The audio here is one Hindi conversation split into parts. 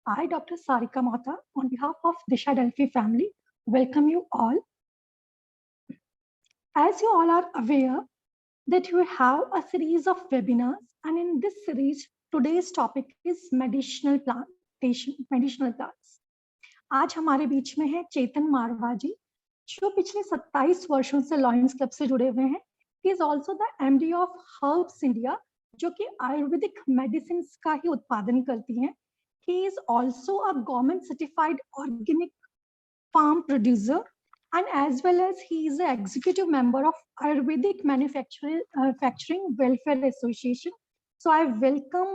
I, Dr. Sarika Mata, on behalf of Disha Delphi family, welcome you all. As you all are aware that we have a series of webinars, and in this series, today's topic is medicinal plants. आज हमारे बीच में है चेतन मारवा जी, जो पिछले 27 वर्षों से लॉयंस क्लब से जुड़े हुए हैं. He is also the MD of Herbs India, जो कि आयुर्वेदिक मेडिसिन का ही उत्पादन करती हैं. He is also a government certified organic farm producer, and as well as he is the executive member of Ayurvedic Manufacturing Welfare Association. So I welcome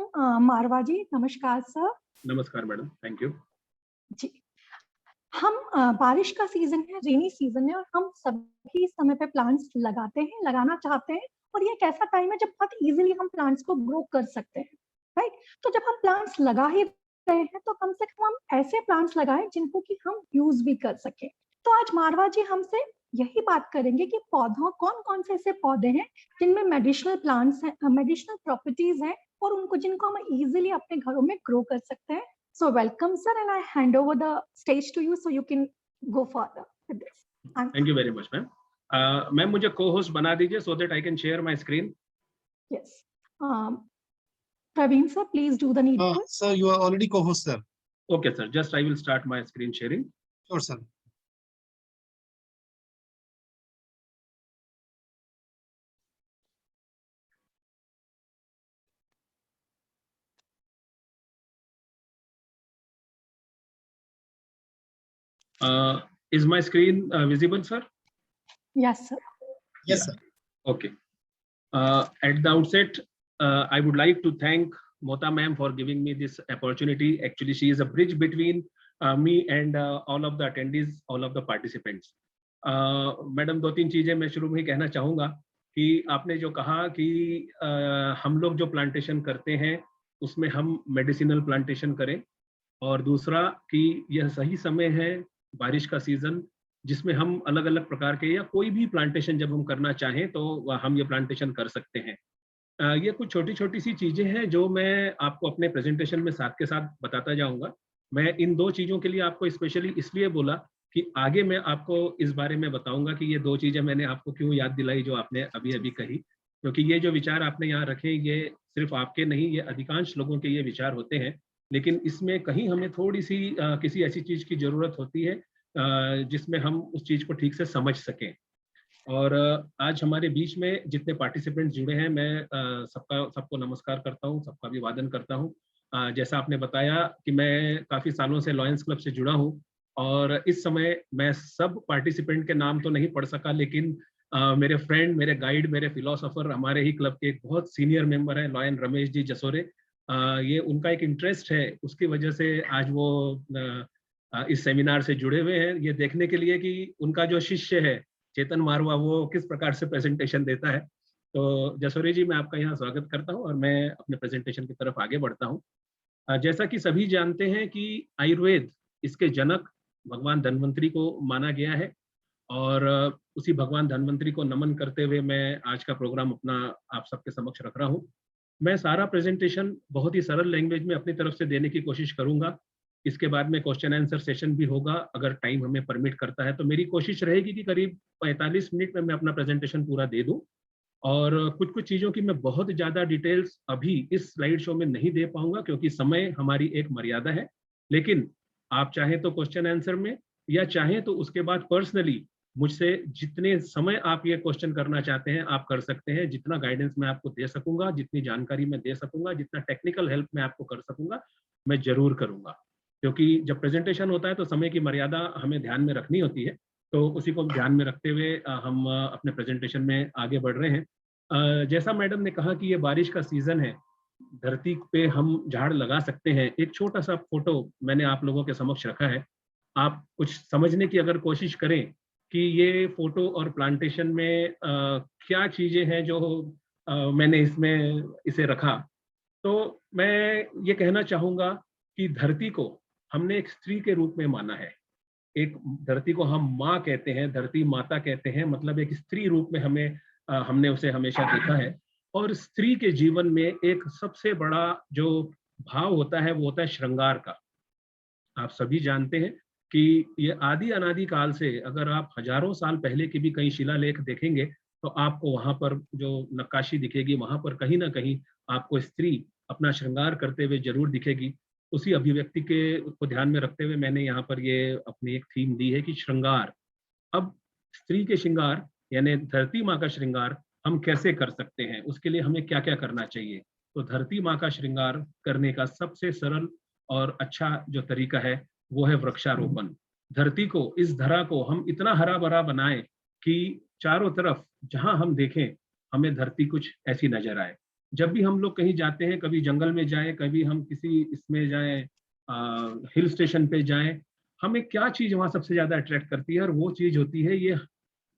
Marwa ji. Namaskar sir. नमस्कार मैडम, थैंक यू जी. हम बारिश का सीजन है, रेनी सीजन है, और हम सभी समय पे प्लांट्स लगाते हैं, लगाना चाहते हैं, और ये एक ऐसा टाइम है जब बहुत इजीली हम प्लांट्स को ग्रो कर सकते हैं, राइट? तो जब हम प्लांट्स लगा ही रहे हैं तो कम से कम हम ऐसे प्लांट्स लगाएं जिनको कि हम यूज भी कर सकें. तो आज मारवा जी हमसे यही बात करेंगे कि पौधों कौन कौन से ऐसे पौधे हैं जिनमें मेडिसिनल प्लांट्स हैं, मेडिसिनल प्रॉपर्टीज हैं, और उनको जिनको हम इजीली अपने घरों में ग्रो कर सकते हैं. So welcome sir, and I hand over the stage to you so you can go further with this. Thank you very much ma'am. Ma'am मुझे co-host बना दीजिए so that I can share my screen. Yes. Praveen sir, please do the needful. Sir, you are already co-host sir. Okay sir, just I will start my screen sharing. Sure sir. Is my screen visible, sir? Yes, sir. Yes, sir. Okay. At the outset, I would like to thank Mota ma'am for giving me this opportunity. Actually, she is a bridge between me and all of the attendees, all of the participants. Madam, दो तीन चीजें मैं शुरू में ही कहना चाहूँगा कि आपने जो कहा कि हम लोग जो प्लांटेशन करते हैं उसमें हम मेडिसिनल प्लांटेशन करें, और दूसरा कि यह सही समय है बारिश का सीजन जिसमें हम अलग अलग प्रकार के या कोई भी प्लांटेशन जब हम करना चाहें तो हम ये प्लांटेशन कर सकते हैं. ये कुछ छोटी छोटी सी चीजें हैं जो मैं आपको अपने प्रेजेंटेशन में साथ के साथ बताता जाऊंगा. मैं इन दो चीजों के लिए आपको स्पेशली इसलिए बोला कि आगे मैं आपको इस बारे में बताऊंगा कि ये दो चीजें मैंने आपको क्यों याद दिलाई जो आपने अभी अभी कही, क्योंकि ये जो विचार आपने यहाँ रखे ये सिर्फ आपके नहीं, ये अधिकांश लोगों के ये विचार होते हैं, लेकिन इसमें कहीं हमें थोड़ी सी किसी ऐसी चीज की जरूरत होती है जिसमें हम उस चीज को ठीक से समझ सकें. और आज हमारे बीच में जितने पार्टिसिपेंट्स जुड़े हैं, मैं सबको नमस्कार करता हूं, सबका अभिवादन करता हूं. जैसा आपने बताया कि मैं काफी सालों से लॉयंस क्लब से जुड़ा हूं, और इस समय मैं सब पार्टिसिपेंट के नाम तो नहीं पढ़ सका, लेकिन मेरे फ्रेंड, मेरे गाइड, मेरे फिलोसोफर, हमारे ही क्लब के एक बहुत सीनियर मेंबर है लॉयन रमेश जी जसोरे. ये उनका एक इंटरेस्ट है, उसकी वजह से आज वो इस सेमिनार से जुड़े हुए हैं, ये देखने के लिए कि उनका जो शिष्य है चेतन मारवा वो किस प्रकार से प्रेजेंटेशन देता है. तो जसोरे जी, मैं आपका यहाँ स्वागत करता हूँ और मैं अपने प्रेजेंटेशन की तरफ आगे बढ़ता हूँ. जैसा कि सभी जानते हैं कि आयुर्वेद, इसके जनक भगवान धन्वंतरी को माना गया है, और उसी भगवान धन्वंतरी को नमन करते हुए मैं आज का प्रोग्राम अपना आप सबके समक्ष रख रहा हूँ. मैं सारा प्रेजेंटेशन बहुत ही सरल लैंग्वेज में अपनी तरफ से देने की कोशिश करूंगा. इसके बाद में क्वेश्चन आंसर सेशन भी होगा अगर टाइम हमें परमिट करता है. तो मेरी कोशिश रहेगी कि करीब 45 मिनट में मैं अपना प्रेजेंटेशन पूरा दे दूं, और कुछ चीज़ों की मैं बहुत ज़्यादा डिटेल्स अभी इस स्लाइड शो में नहीं दे पाऊंगा क्योंकि समय हमारी एक मर्यादा है. लेकिन आप चाहें तो क्वेश्चन आंसर में, या चाहें तो उसके बाद पर्सनली मुझसे जितने समय आप ये क्वेश्चन करना चाहते हैं आप कर सकते हैं. जितना गाइडेंस मैं आपको दे सकूंगा, जितनी जानकारी मैं दे सकूंगा, जितना टेक्निकल हेल्प मैं आपको कर सकूंगा, मैं जरूर करूंगा. क्योंकि जब प्रेजेंटेशन होता है तो समय की मर्यादा हमें ध्यान में रखनी होती है, तो उसी को ध्यान में रखते हुए हम अपने प्रेजेंटेशन में आगे बढ़ रहे हैं. जैसा मैडम ने कहा कि ये बारिश का सीजन है, धरती पे हम झाड़ लगा सकते हैं. एक छोटा सा फोटो मैंने आप लोगों के समक्ष रखा है. आप कुछ समझने की अगर कोशिश करें कि ये फोटो और प्लांटेशन में क्या चीजें हैं जो मैंने इसमें इसे रखा, तो मैं ये कहना चाहूँगा कि धरती को हमने एक स्त्री के रूप में माना है. एक धरती को हम माँ कहते हैं, धरती माता कहते हैं, मतलब एक स्त्री रूप में हमने उसे हमेशा देखा है. और स्त्री के जीवन में एक सबसे बड़ा जो भाव होता है वो होता है श्रृंगार का. आप सभी जानते हैं कि ये आदि अनादि काल से, अगर आप हजारों साल पहले के भी कई शिलालेख देखेंगे तो आपको वहां पर जो नक्काशी दिखेगी, वहां पर कहीं ना कहीं आपको स्त्री अपना श्रृंगार करते हुए जरूर दिखेगी। उसी अभिव्यक्ति के को ध्यान में रखते हुए मैंने यहाँ पर ये अपनी एक थीम दी है कि श्रृंगार। अब स्त्री के श्रृंगार यानी धरती माँ का श्रृंगार हम कैसे कर सकते हैं, उसके लिए हमें क्या क्या करना चाहिए। तो धरती माँ का श्रृंगार करने का सबसे सरल और अच्छा जो तरीका है वो है वृक्षारोपण। धरती को, इस धरा को हम इतना हरा भरा बनाएं कि चारों तरफ जहां हम देखें हमें धरती कुछ ऐसी नजर आए। जब भी हम लोग कहीं जाते हैं, कभी जंगल में जाएं, कभी हम किसी इसमें जाएं, हिल स्टेशन पे जाएं, हमें क्या चीज वहां सबसे ज्यादा अट्रैक्ट करती है, और वो चीज होती है ये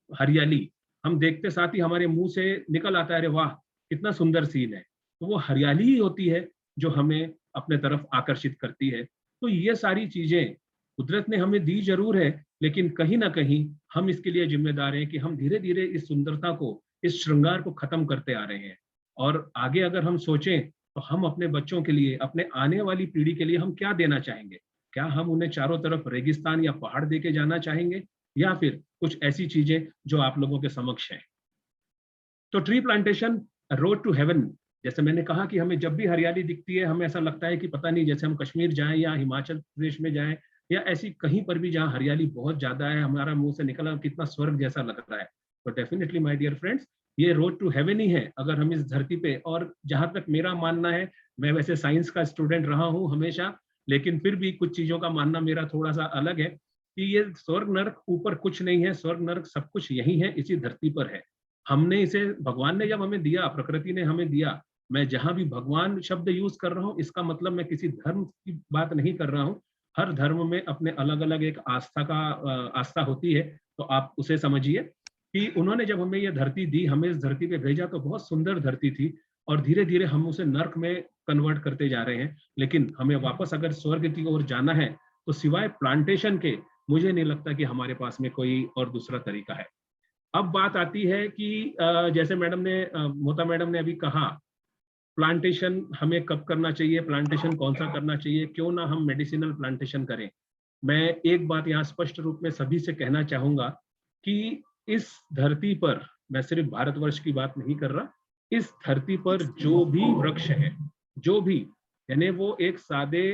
हरियाली। हम देखते साथ ही हमारे मुंह से निकल आता है, अरे वाह कितना सुंदर सीन है। तो वो हरियाली ही होती है जो हमें अपने तरफ आकर्षित करती है। तो ये सारी चीजें कुदरत ने हमें दी जरूर है, लेकिन कहीं ना कहीं हम इसके लिए जिम्मेदार हैं कि हम धीरे धीरे इस सुंदरता को, इस श्रृंगार को खत्म करते आ रहे हैं। और आगे अगर हम सोचें तो हम अपने बच्चों के लिए, अपने आने वाली पीढ़ी के लिए हम क्या देना चाहेंगे। क्या हम उन्हें चारों तरफ रेगिस्तान या पहाड़ दे के जाना चाहेंगे, या फिर कुछ ऐसी चीजें जो आप लोगों के समक्ष हैं। तो tree plantation road to heaven, जैसे मैंने कहा कि हमें जब भी हरियाली दिखती है हमें ऐसा लगता है कि पता नहीं, जैसे हम कश्मीर जाएं या हिमाचल प्रदेश में जाएं या ऐसी कहीं पर भी जहां हरियाली बहुत ज्यादा है, हमारा मुंह से निकला कितना स्वर्ग जैसा लग रहा है। तो डेफिनेटली माय डियर फ्रेंड्स, ये रोड टू हेवन ही है अगर हम इस धरती पे। और जहां तक मेरा मानना है, मैं वैसे साइंस का स्टूडेंट रहा हूं हमेशा, लेकिन फिर भी कुछ चीजों का मानना मेरा थोड़ा सा अलग है कि ये स्वर्ग नरक ऊपर कुछ नहीं है, स्वर्ग नरक सब कुछ यही है, इसी धरती पर है। हमने इसे, भगवान ने जब हमें दिया, प्रकृति ने हमें दिया, मैं जहां भी भगवान शब्द यूज कर रहा हूँ इसका मतलब मैं किसी धर्म की बात नहीं कर रहा हूँ। हर धर्म में अपने अलग अलग एक आस्था होती है। तो आप उसे समझिए कि उन्होंने जब हमें ये धरती दी, हमें इस धरती पे भेजा तो बहुत सुंदर धरती थी, और धीरे धीरे हम उसे नर्क में कन्वर्ट करते जा रहे हैं। लेकिन हमें वापस अगर स्वर्ग की ओर जाना है तो सिवाय प्लांटेशन के मुझे नहीं लगता कि हमारे पास में कोई और दूसरा तरीका है। अब बात आती है कि जैसे मैडम ने, मोता मैडम ने अभी कहा, प्लांटेशन हमें कब करना चाहिए, प्लांटेशन कौन सा करना चाहिए, क्यों ना हम मेडिसिनल प्लांटेशन करें। मैं एक बात यहाँ स्पष्ट रूप में सभी से कहना चाहूंगा कि इस धरती पर, मैं सिर्फ भारतवर्ष की बात नहीं कर रहा, इस धरती पर जो भी वृक्ष है, जो भी, यानी वो एक सादे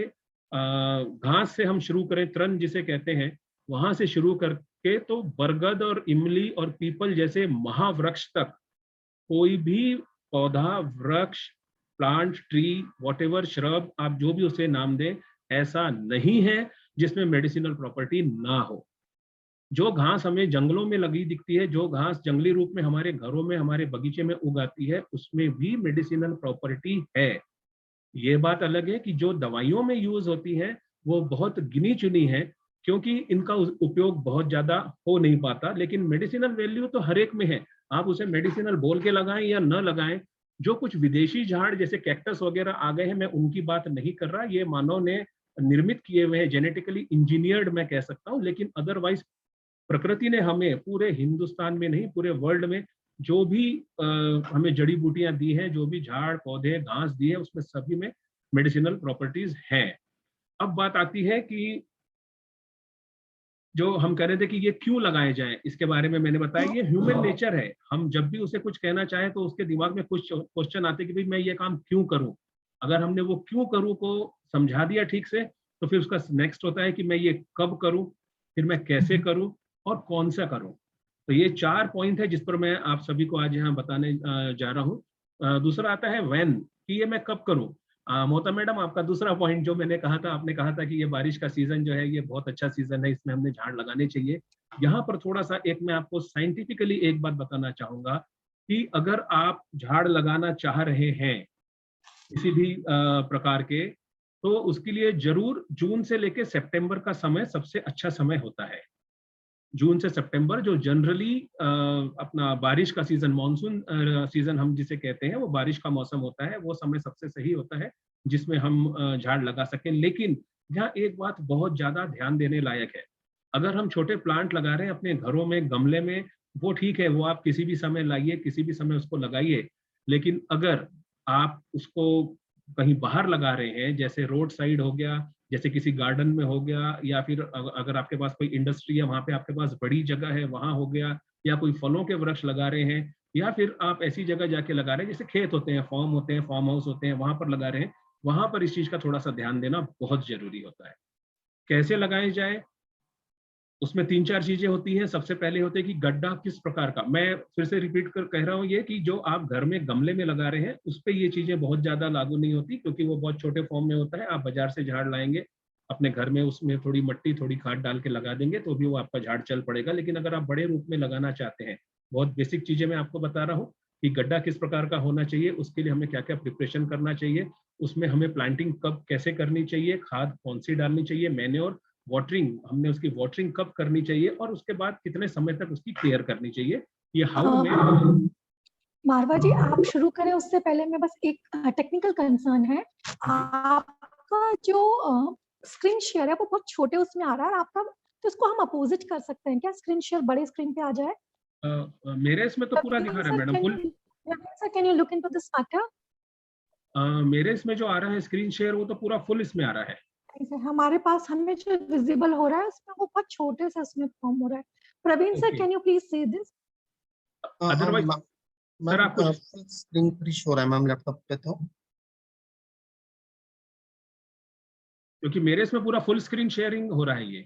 घास से हम शुरू करें, तृण जिसे कहते हैं, वहां से शुरू करके तो बरगद और इमली और पीपल जैसे महावृक्ष तक, कोई भी पौधा, वृक्ष, प्लांट, ट्री, वॉटेवर, श्रब, आप जो भी उसे नाम दें, ऐसा नहीं है जिसमें मेडिसिनल प्रॉपर्टी ना हो। जो घास हमें जंगलों में लगी दिखती है, जो घास जंगली रूप में हमारे घरों में, हमारे बगीचे में उगाती है, उसमें भी मेडिसिनल प्रॉपर्टी है। ये बात अलग है कि जो दवाइयों में यूज होती है वो बहुत गिनी चुनी है, क्योंकि इनका उपयोग बहुत ज्यादा हो नहीं पाता। लेकिन मेडिसिनल वैल्यू तो हर एक में है, आप उसे मेडिसिनल बोल के लगाएं या न लगाएं। जो कुछ विदेशी झाड़ जैसे कैक्टस वगैरह आ गए हैं, मैं उनकी बात नहीं कर रहा, ये मानव ने निर्मित किए हुए हैं, जेनेटिकली इंजीनियर्ड मैं कह सकता हूँ। लेकिन अदरवाइज प्रकृति ने हमें पूरे हिंदुस्तान में नहीं, पूरे वर्ल्ड में जो भी हमें जड़ी बूटियां दी हैं, जो भी झाड़ पौधे घास दी है, उसमें सभी में मेडिसिनल प्रॉपर्टीज हैं। अब बात आती है कि जो हम कह रहे थे कि ये क्यों लगाए जाएं, इसके बारे में मैंने बताया, ये ह्यूमन नेचर है। हम जब भी उसे कुछ कहना चाहें तो उसके दिमाग में कुछ क्वेश्चन आते कि भाई मैं ये काम क्यों करूं। अगर हमने वो क्यों करूं को समझा दिया ठीक से, तो फिर उसका नेक्स्ट होता है कि मैं ये कब करूं, फिर मैं कैसे करूं और कौन सा करूं। तो ये 4 पॉइंट है जिस पर मैं आप सभी को आज यहाँ बताने जा रहा हूँ। दूसरा आता है व्हेन, कि ये मैं कब करूं। मोता मैडम, आपका दूसरा पॉइंट जो मैंने कहा था, आपने कहा था कि ये बारिश का सीजन जो है ये बहुत अच्छा सीजन है, इसमें हमने झाड़ लगाने चाहिए। यहाँ पर थोड़ा सा एक मैं आपको साइंटिफिकली एक बात बताना चाहूंगा कि अगर आप झाड़ लगाना चाह रहे हैं किसी भी प्रकार के, तो उसके लिए जरूर जून से लेकर सितंबर का समय सबसे अच्छा समय होता है। जून से सितंबर जो जनरली अपना बारिश का सीजन, मानसून सीजन हम जिसे कहते हैं, वो बारिश का मौसम होता है, वो समय सबसे सही होता है जिसमें हम झाड़ लगा सकें। लेकिन यहाँ एक बात बहुत ज्यादा ध्यान देने लायक है, अगर हम छोटे प्लांट लगा रहे हैं अपने घरों में गमले में, वो ठीक है, वो आप किसी भी समय लाइए, किसी भी समय उसको लगाइए। लेकिन अगर आप उसको कहीं बाहर लगा रहे हैं, जैसे रोड साइड हो गया, जैसे किसी गार्डन में हो गया, या फिर अगर आपके पास कोई इंडस्ट्री है वहां पे आपके पास बड़ी जगह है वहां हो गया, या कोई फलों के वृक्ष लगा रहे हैं, या फिर आप ऐसी जगह जाके लगा रहे हैं जैसे खेत होते हैं, फार्म होते हैं, फार्म हाउस होते हैं, वहां पर लगा रहे हैं, वहां पर इस चीज का थोड़ा सा ध्यान देना बहुत जरूरी होता है। कैसे लगाए जाए, उसमें 3-4 चीजें होती हैं। सबसे पहले होते हैं कि गड्ढा किस प्रकार का, मैं फिर से रिपीट कर कह रहा हूँ ये कि जो आप घर में गमले में लगा रहे हैं उस पर ये चीजें बहुत ज्यादा लागू नहीं होती, क्योंकि वो बहुत छोटे फॉर्म में होता है। आप बाजार से झाड़ लाएंगे अपने घर में, उसमें थोड़ी मट्टी थोड़ी खाद डाल के लगा देंगे तो भी वो आपका झाड़ चल पड़ेगा। लेकिन अगर आप बड़े रूप में लगाना चाहते हैं, बहुत बेसिक चीजें मैं आपको बता रहा हूँ कि गड्ढा किस प्रकार का होना चाहिए, उसके लिए हमें क्या क्या प्रिपरेशन करना चाहिए, उसमें हमें प्लांटिंग कब कैसे करनी चाहिए, खाद कौन सी डालनी चाहिए, मैन्योर, वाटरिंग हमने उसकी वाटरिंग कब करनी चाहिए, और उसके बाद कितने समय तक उसकी केयर करनी चाहिए, ये हाउ में। मारवा जी आप शुरू करें उससे पहले मैं बस एक टेक्निकल कंसर्न है, आपका जो स्क्रीन शेयर है वो बहुत छोटे उसमें आ रहा है आपका, तो इसको हम अपोजिट कर सकते हैं क्या, स्क्रीन शेयर बड़े स्क्रीन पे आ जाए? मेरे इसमें तो पूरा दिखा रहा है madam full. Sir can you look into this matter? मेरे इसमें जो आ रहा है स्क्रीन शेयर वो तो पूरा फुल इसमें आ रहा है। हमारे पास हमें जो विजिबल हो रहा है उसमें वो बहुत छोटे से उसमें फॉर्म हो रहा है। Praveen sir can you please see this? Otherwise sir आप कुछ स्क्रीन फ्री हो रहा है मैम लैपटॉप पे तो, क्योंकि मेरे इसमें पूरा फुल स्क्रीन शेयरिंग हो रहा है ये।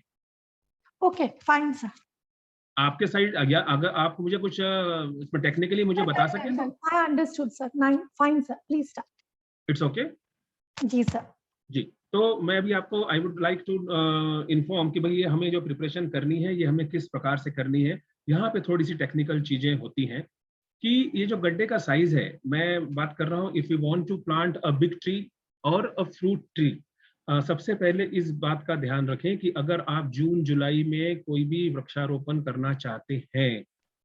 Okay fine sir. आपके साइड या अगर आप मुझे कुछ इसमें टेक्निकली मुझे बता सकें तो। I understood sir, fine sir, please start. It's okay जी सर। जी। तो मैं अभी आपको I would like to inform कि भाई ये हमें जो प्रिपरेशन करनी है ये हमें किस प्रकार से करनी है। यहाँ पे थोड़ी सी टेक्निकल चीजें होती हैं कि ये जो गड्ढे का साइज है, मैं बात कर रहा हूँ if you want to plant a big tree और अ फ्रूट ट्री, सबसे पहले इस बात का ध्यान रखें कि अगर आप जून जुलाई में कोई भी वृक्षारोपण करना चाहते हैं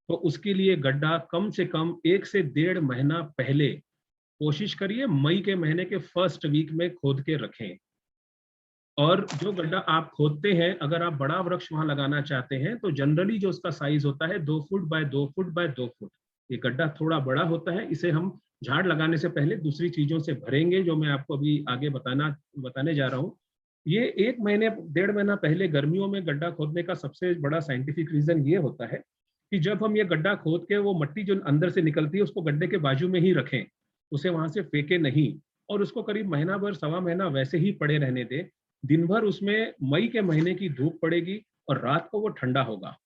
तो उसके लिए गड्ढा कम से कम 1 से 1.5 महीना पहले, कोशिश करिए मई के महीने के फर्स्ट वीक में खोद के रखें। और जो गड्ढा आप खोदते हैं, अगर आप बड़ा वृक्ष वहां लगाना चाहते हैं तो जनरली जो उसका साइज होता है 2 foot by 2 foot by 2 foot, ये गड्ढा थोड़ा बड़ा होता है। इसे हम झाड़ लगाने से पहले दूसरी चीजों से भरेंगे जो मैं आपको अभी आगे बताने जा रहा हूँ। ये 1 महीने 1.5 महीना पहले गर्मियों में गड्ढा खोदने का सबसे बड़ा साइंटिफिक रीजन ये होता है कि जब हम ये गड्ढा खोद के वो मट्टी जो अंदर से निकलती है उसको गड्ढे के बाजू में ही रखें, उसे वहां से फेंके नहीं, और उसको करीब महीना भर सवा महीना वैसे ही पड़े रहने दें। दिन भर उसमें मई के महीने की धूप पड़ेगी और रात को वो ठंडा होगा।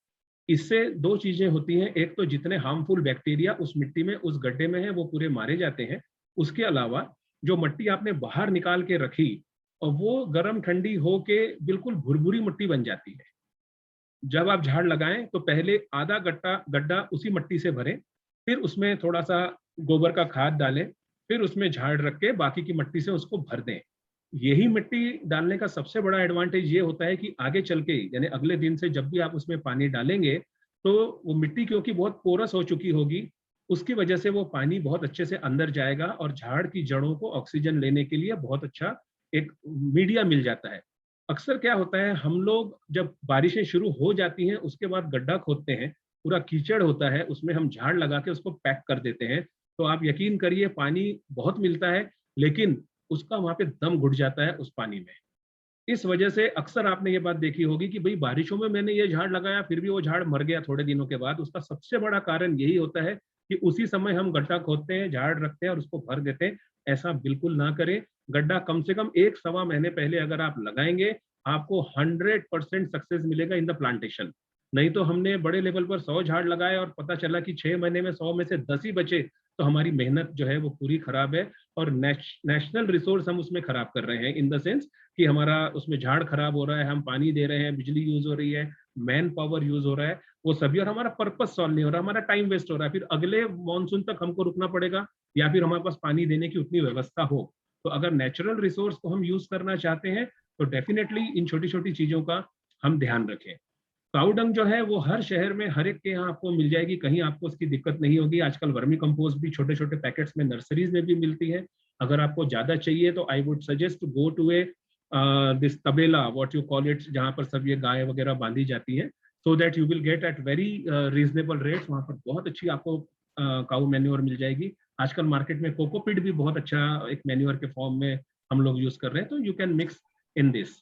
इससे 2 चीजें होती हैं, एक तो जितने हार्मफुल बैक्टीरिया उस मिट्टी में उस गड्ढे में है वो पूरे मारे जाते हैं। उसके अलावा जो मट्टी आपने बाहर निकाल के रखी और वो गर्म ठंडी हो के बिल्कुल भुरभुरी मिट्टी बन जाती है। जब आप झाड़ लगाएं तो पहले आधा गड्ढा उसी मिट्टी से भरें, फिर उसमें थोड़ा सा गोबर का खाद डालें, फिर उसमें झाड़ रख के बाकी की मिट्टी से उसको भर दें। यही मिट्टी डालने का सबसे बड़ा एडवांटेज ये होता है कि आगे चल के यानी अगले दिन से जब भी आप उसमें पानी डालेंगे तो वो मिट्टी क्योंकि बहुत पोरस हो चुकी होगी, उसकी वजह से वो पानी बहुत अच्छे से अंदर जाएगा और झाड़ की जड़ों को ऑक्सीजन लेने के लिए बहुत अच्छा एक मीडिया मिल जाता है। अक्सर क्या होता है, हम लोग जब बारिशें शुरू हो जाती हैं उसके बाद गड्ढा खोदते हैं, पूरा कीचड़ होता है, उसमें हम झाड़ लगा के उसको पैक कर देते हैं, तो आप यकीन करिए पानी बहुत मिलता है लेकिन उसका वहां पे दम घुट जाता है उस पानी में। इस वजह से अक्सर आपने ये बात देखी होगी कि भाई बारिशों में मैंने ये झाड़ लगाया फिर भी वो झाड़ मर गया थोड़े दिनों के बाद। उसका सबसे बड़ा कारण यही होता है कि उसी समय हम गड्ढा खोदते हैं, झाड़ रखते हैं और उसको भर देते हैं। ऐसा बिल्कुल ना करें। गड्ढा कम से कम 1 सवा महीने पहले अगर आप लगाएंगे आपको 100% सक्सेस मिलेगा इन द प्लांटेशन। नहीं तो हमने बड़े लेवल पर 100 झाड़ लगाए और पता चला कि 6 महीने में 100 में से 10 ही बचे, तो हमारी मेहनत जो है वो पूरी खराब है और नेशनल रिसोर्स हम उसमें खराब कर रहे हैं इन द सेंस कि हमारा उसमें झाड़ खराब हो रहा है, हम पानी दे रहे हैं, बिजली यूज हो रही है, मैन पावर यूज हो रहा है, वो सभी, और हमारा पर्पस सॉल्व नहीं हो रहा, हमारा टाइम वेस्ट हो रहा है। फिर अगले मॉनसून तक हमको रुकना पड़ेगा या फिर हमारे पास पानी देने की उतनी व्यवस्था हो। तो अगर नेचुरल रिसोर्स को हम यूज करना चाहते हैं तो डेफिनेटली इन छोटी छोटी चीजों का हम ध्यान रखें। काऊ डंग जो है वो हर शहर में हर एक के यहाँ आपको मिल जाएगी, कहीं आपको उसकी दिक्कत नहीं होगी। आजकल वर्मी कंपोस्ट भी छोटे छोटे पैकेट्स में नर्सरीज में भी मिलती है। अगर आपको ज्यादा चाहिए तो I would suggest to go to a this तबेला, व्हाट यू कॉल इट, जहाँ पर सब ये गाय वगैरह बांधी जाती है, so that you will get at very reasonable rates. वहाँ पर बहुत अच्छी आपको काऊ मैन्योर मिल जाएगी आजकल मार्केट में कोकोपीट भी बहुत अच्छा एक मैन्योर के फॉर्म में हम लोग यूज कर रहे हैं, तो you can mix in this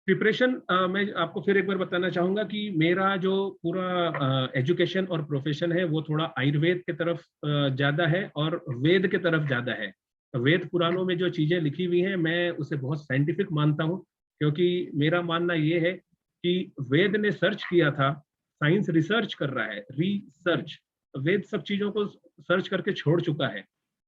preparation. मैं आपको फिर एक बार बताना चाहूंगा कि मेरा जो पूरा एजुकेशन और प्रोफेशन है वो थोड़ा आयुर्वेद की तरफ ज्यादा है और वेद की तरफ ज्यादा है। वेद पुराणों में जो चीजें लिखी हुई हैं मैं उसे बहुत साइंटिफिक मानता हूँ, क्योंकि मेरा मानना ये है कि वेद ने सर्च किया था, साइंस रिसर्च कर रहा है, रिसर्च। वेद सब चीजों को सर्च करके छोड़ चुका है।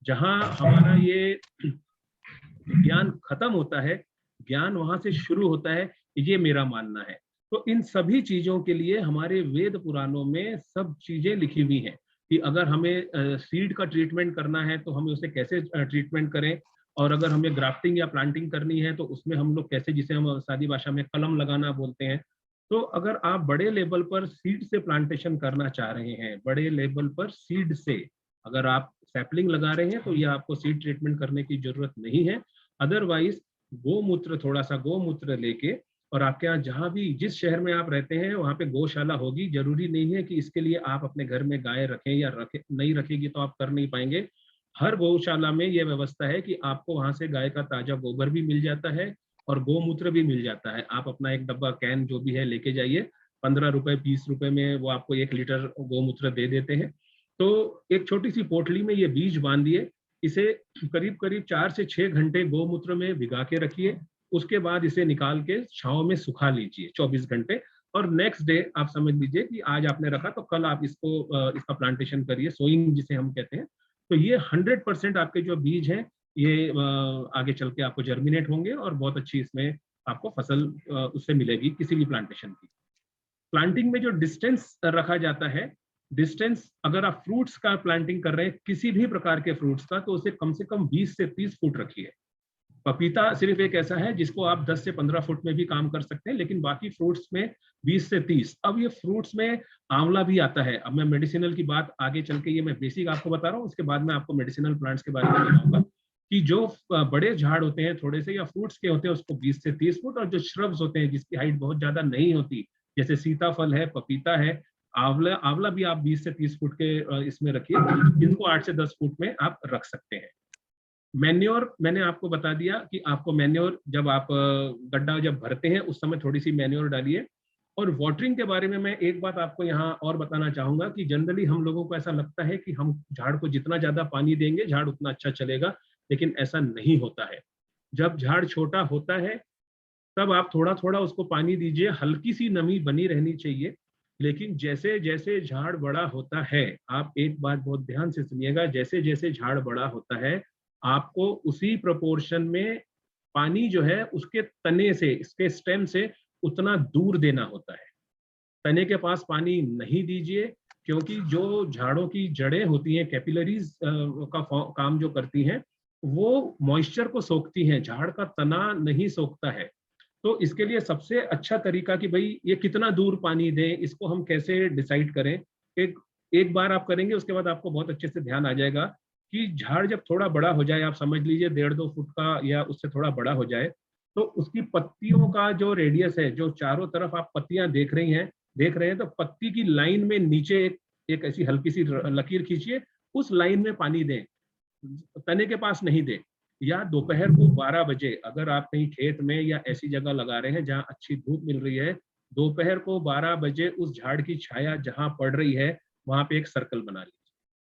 जहां हमारा ये ज्ञान खत्म होता है, ज्ञान वहां से शुरू होता है, ये मेरा मानना है। तो इन सभी चीजों के लिए हमारे वेद पुराणों में सब चीजें लिखी हुई हैं कि अगर हमें सीड का ट्रीटमेंट करना है तो हमें उसे कैसे ट्रीटमेंट करें, और अगर हमें ग्राफ्टिंग या प्लांटिंग करनी है तो उसमें हम लोग कैसे, जिसे हम सादी भाषा में कलम लगाना बोलते हैं। तो अगर आप बड़े लेवल पर सीड से प्लांटेशन करना चाह रहे हैं, बड़े लेवल पर सीड से अगर आप सैपलिंग लगा रहे हैं, तो ये आपको सीड ट्रीटमेंट करने की जरूरत नहीं है। अदरवाइज गोमूत्र, थोड़ा सा गोमूत्र लेके, और आपके यहाँ जहां भी जिस शहर में आप रहते हैं वहां पे गौशाला होगी। जरूरी नहीं है कि इसके लिए आप अपने घर में गाय रखें, या रखें, नहीं रखेगी तो आप कर नहीं पाएंगे। हर गौशाला में यह व्यवस्था है कि आपको वहां से गाय का ताजा गोबर भी मिल जाता है और गोमूत्र भी मिल जाता है। आप अपना एक डब्बा कैन जो भी है लेके जाइए, 15 रुपए 20 रुपए में वो आपको 1 लीटर गोमूत्र दे देते हैं। तो एक छोटी सी पोटली में ये बीज बांधिए, इसे करीब करीब 4 से 6 घंटे गोमूत्र में भिगा के रखिए। उसके बाद इसे निकाल के छांव में सुखा लीजिए 24 घंटे, और नेक्स्ट डे आप समझ लीजिए कि आज आपने रखा तो कल आप इसका प्लांटेशन करिए, सोइंग जिसे हम कहते हैं। तो ये 100% आपके जो बीज हैं ये आगे चल के आपको जर्मिनेट होंगे और बहुत अच्छी इसमें आपको फसल उससे मिलेगी किसी भी प्लांटेशन की। प्लांटिंग में जो डिस्टेंस रखा जाता है, डिस्टेंस अगर आप फ्रूट्स का प्लांटिंग कर रहे हैं, किसी भी प्रकार के फ्रूट्स का, तो उसे कम से कम 20 से 30 फुट रखिए। पपीता सिर्फ एक ऐसा है जिसको आप 10 से 15 फुट में भी काम कर सकते हैं, लेकिन बाकी फ्रूट्स में 20 से 30। अब ये फ्रूट्स में आंवला भी आता है। अब मैं मेडिसिनल की बात आगे चल के, ये मैं बेसिक आपको बता रहा हूँ, उसके बाद मैं आपको मेडिसिनल प्लांट्स के बारे में बताऊंगा कि जो बड़े झाड़ होते हैं थोड़े से या फ्रूट्स के होते हैं उसको 20 से 30 फुट, और जो श्रब्स होते हैं जिसकी हाइट बहुत ज्यादा नहीं होती, जैसे सीताफल है, पपीता है, आंवला आंवला भी आप 20 से 30 फुट के इसमें रखिए। इनको 8 से 10 फुट में आप रख सकते हैं। मैन्योर मैंने आपको बता दिया कि आपको मैन्योर जब आप गड्ढा जब भरते हैं उस समय थोड़ी सी मैन्योर डालिए। और वाटरिंग के बारे में मैं एक बात आपको यहाँ और बताना चाहूंगा कि जनरली हम लोगों को ऐसा लगता है कि हम झाड़ को जितना ज्यादा पानी देंगे झाड़ उतना अच्छा चलेगा, लेकिन ऐसा नहीं होता है। जब झाड़ छोटा होता है तब आप थोड़ा थोड़ा उसको पानी दीजिए, हल्की सी नमी बनी रहनी चाहिए। लेकिन जैसे जैसे झाड़ बड़ा होता है, आप एक बात बहुत ध्यान से सुनिएगा, जैसे जैसे झाड़ बड़ा होता है आपको उसी प्रोपोर्शन में पानी जो है उसके तने से, इसके स्टेम से उतना दूर देना होता है। तने के पास पानी नहीं दीजिए, क्योंकि जो झाड़ों की जड़ें होती हैं, कैपिलरीज का काम जो करती हैं, वो मॉइस्चर को सोखती हैं, झाड़ का तना नहीं सोखता है। तो इसके लिए सबसे अच्छा तरीका कि भाई ये कितना दूर पानी दें, इसको हम कैसे डिसाइड करें। एक एक बार आप करेंगे उसके बाद आपको बहुत अच्छे से ध्यान आ जाएगा कि झाड़ जब थोड़ा बड़ा हो जाए, आप समझ लीजिए 1.5-2 फुट का या उससे थोड़ा बड़ा हो जाए, तो उसकी पत्तियों का जो रेडियस है, जो चारों तरफ आप पत्तियां देख रहे हैं, तो पत्ती की लाइन में नीचे एक ऐसी हल्की सी लकीर खींचिए, उस लाइन में पानी दें, तने के पास नहीं दे। या दोपहर को 12 बजे अगर आप कहीं खेत में या ऐसी जगह लगा रहे हैं जहां अच्छी धूप मिल रही है, दोपहर को 12 बजे उस झाड़ की छाया जहां पड़ रही है वहां पे एक सर्कल बना लीजिए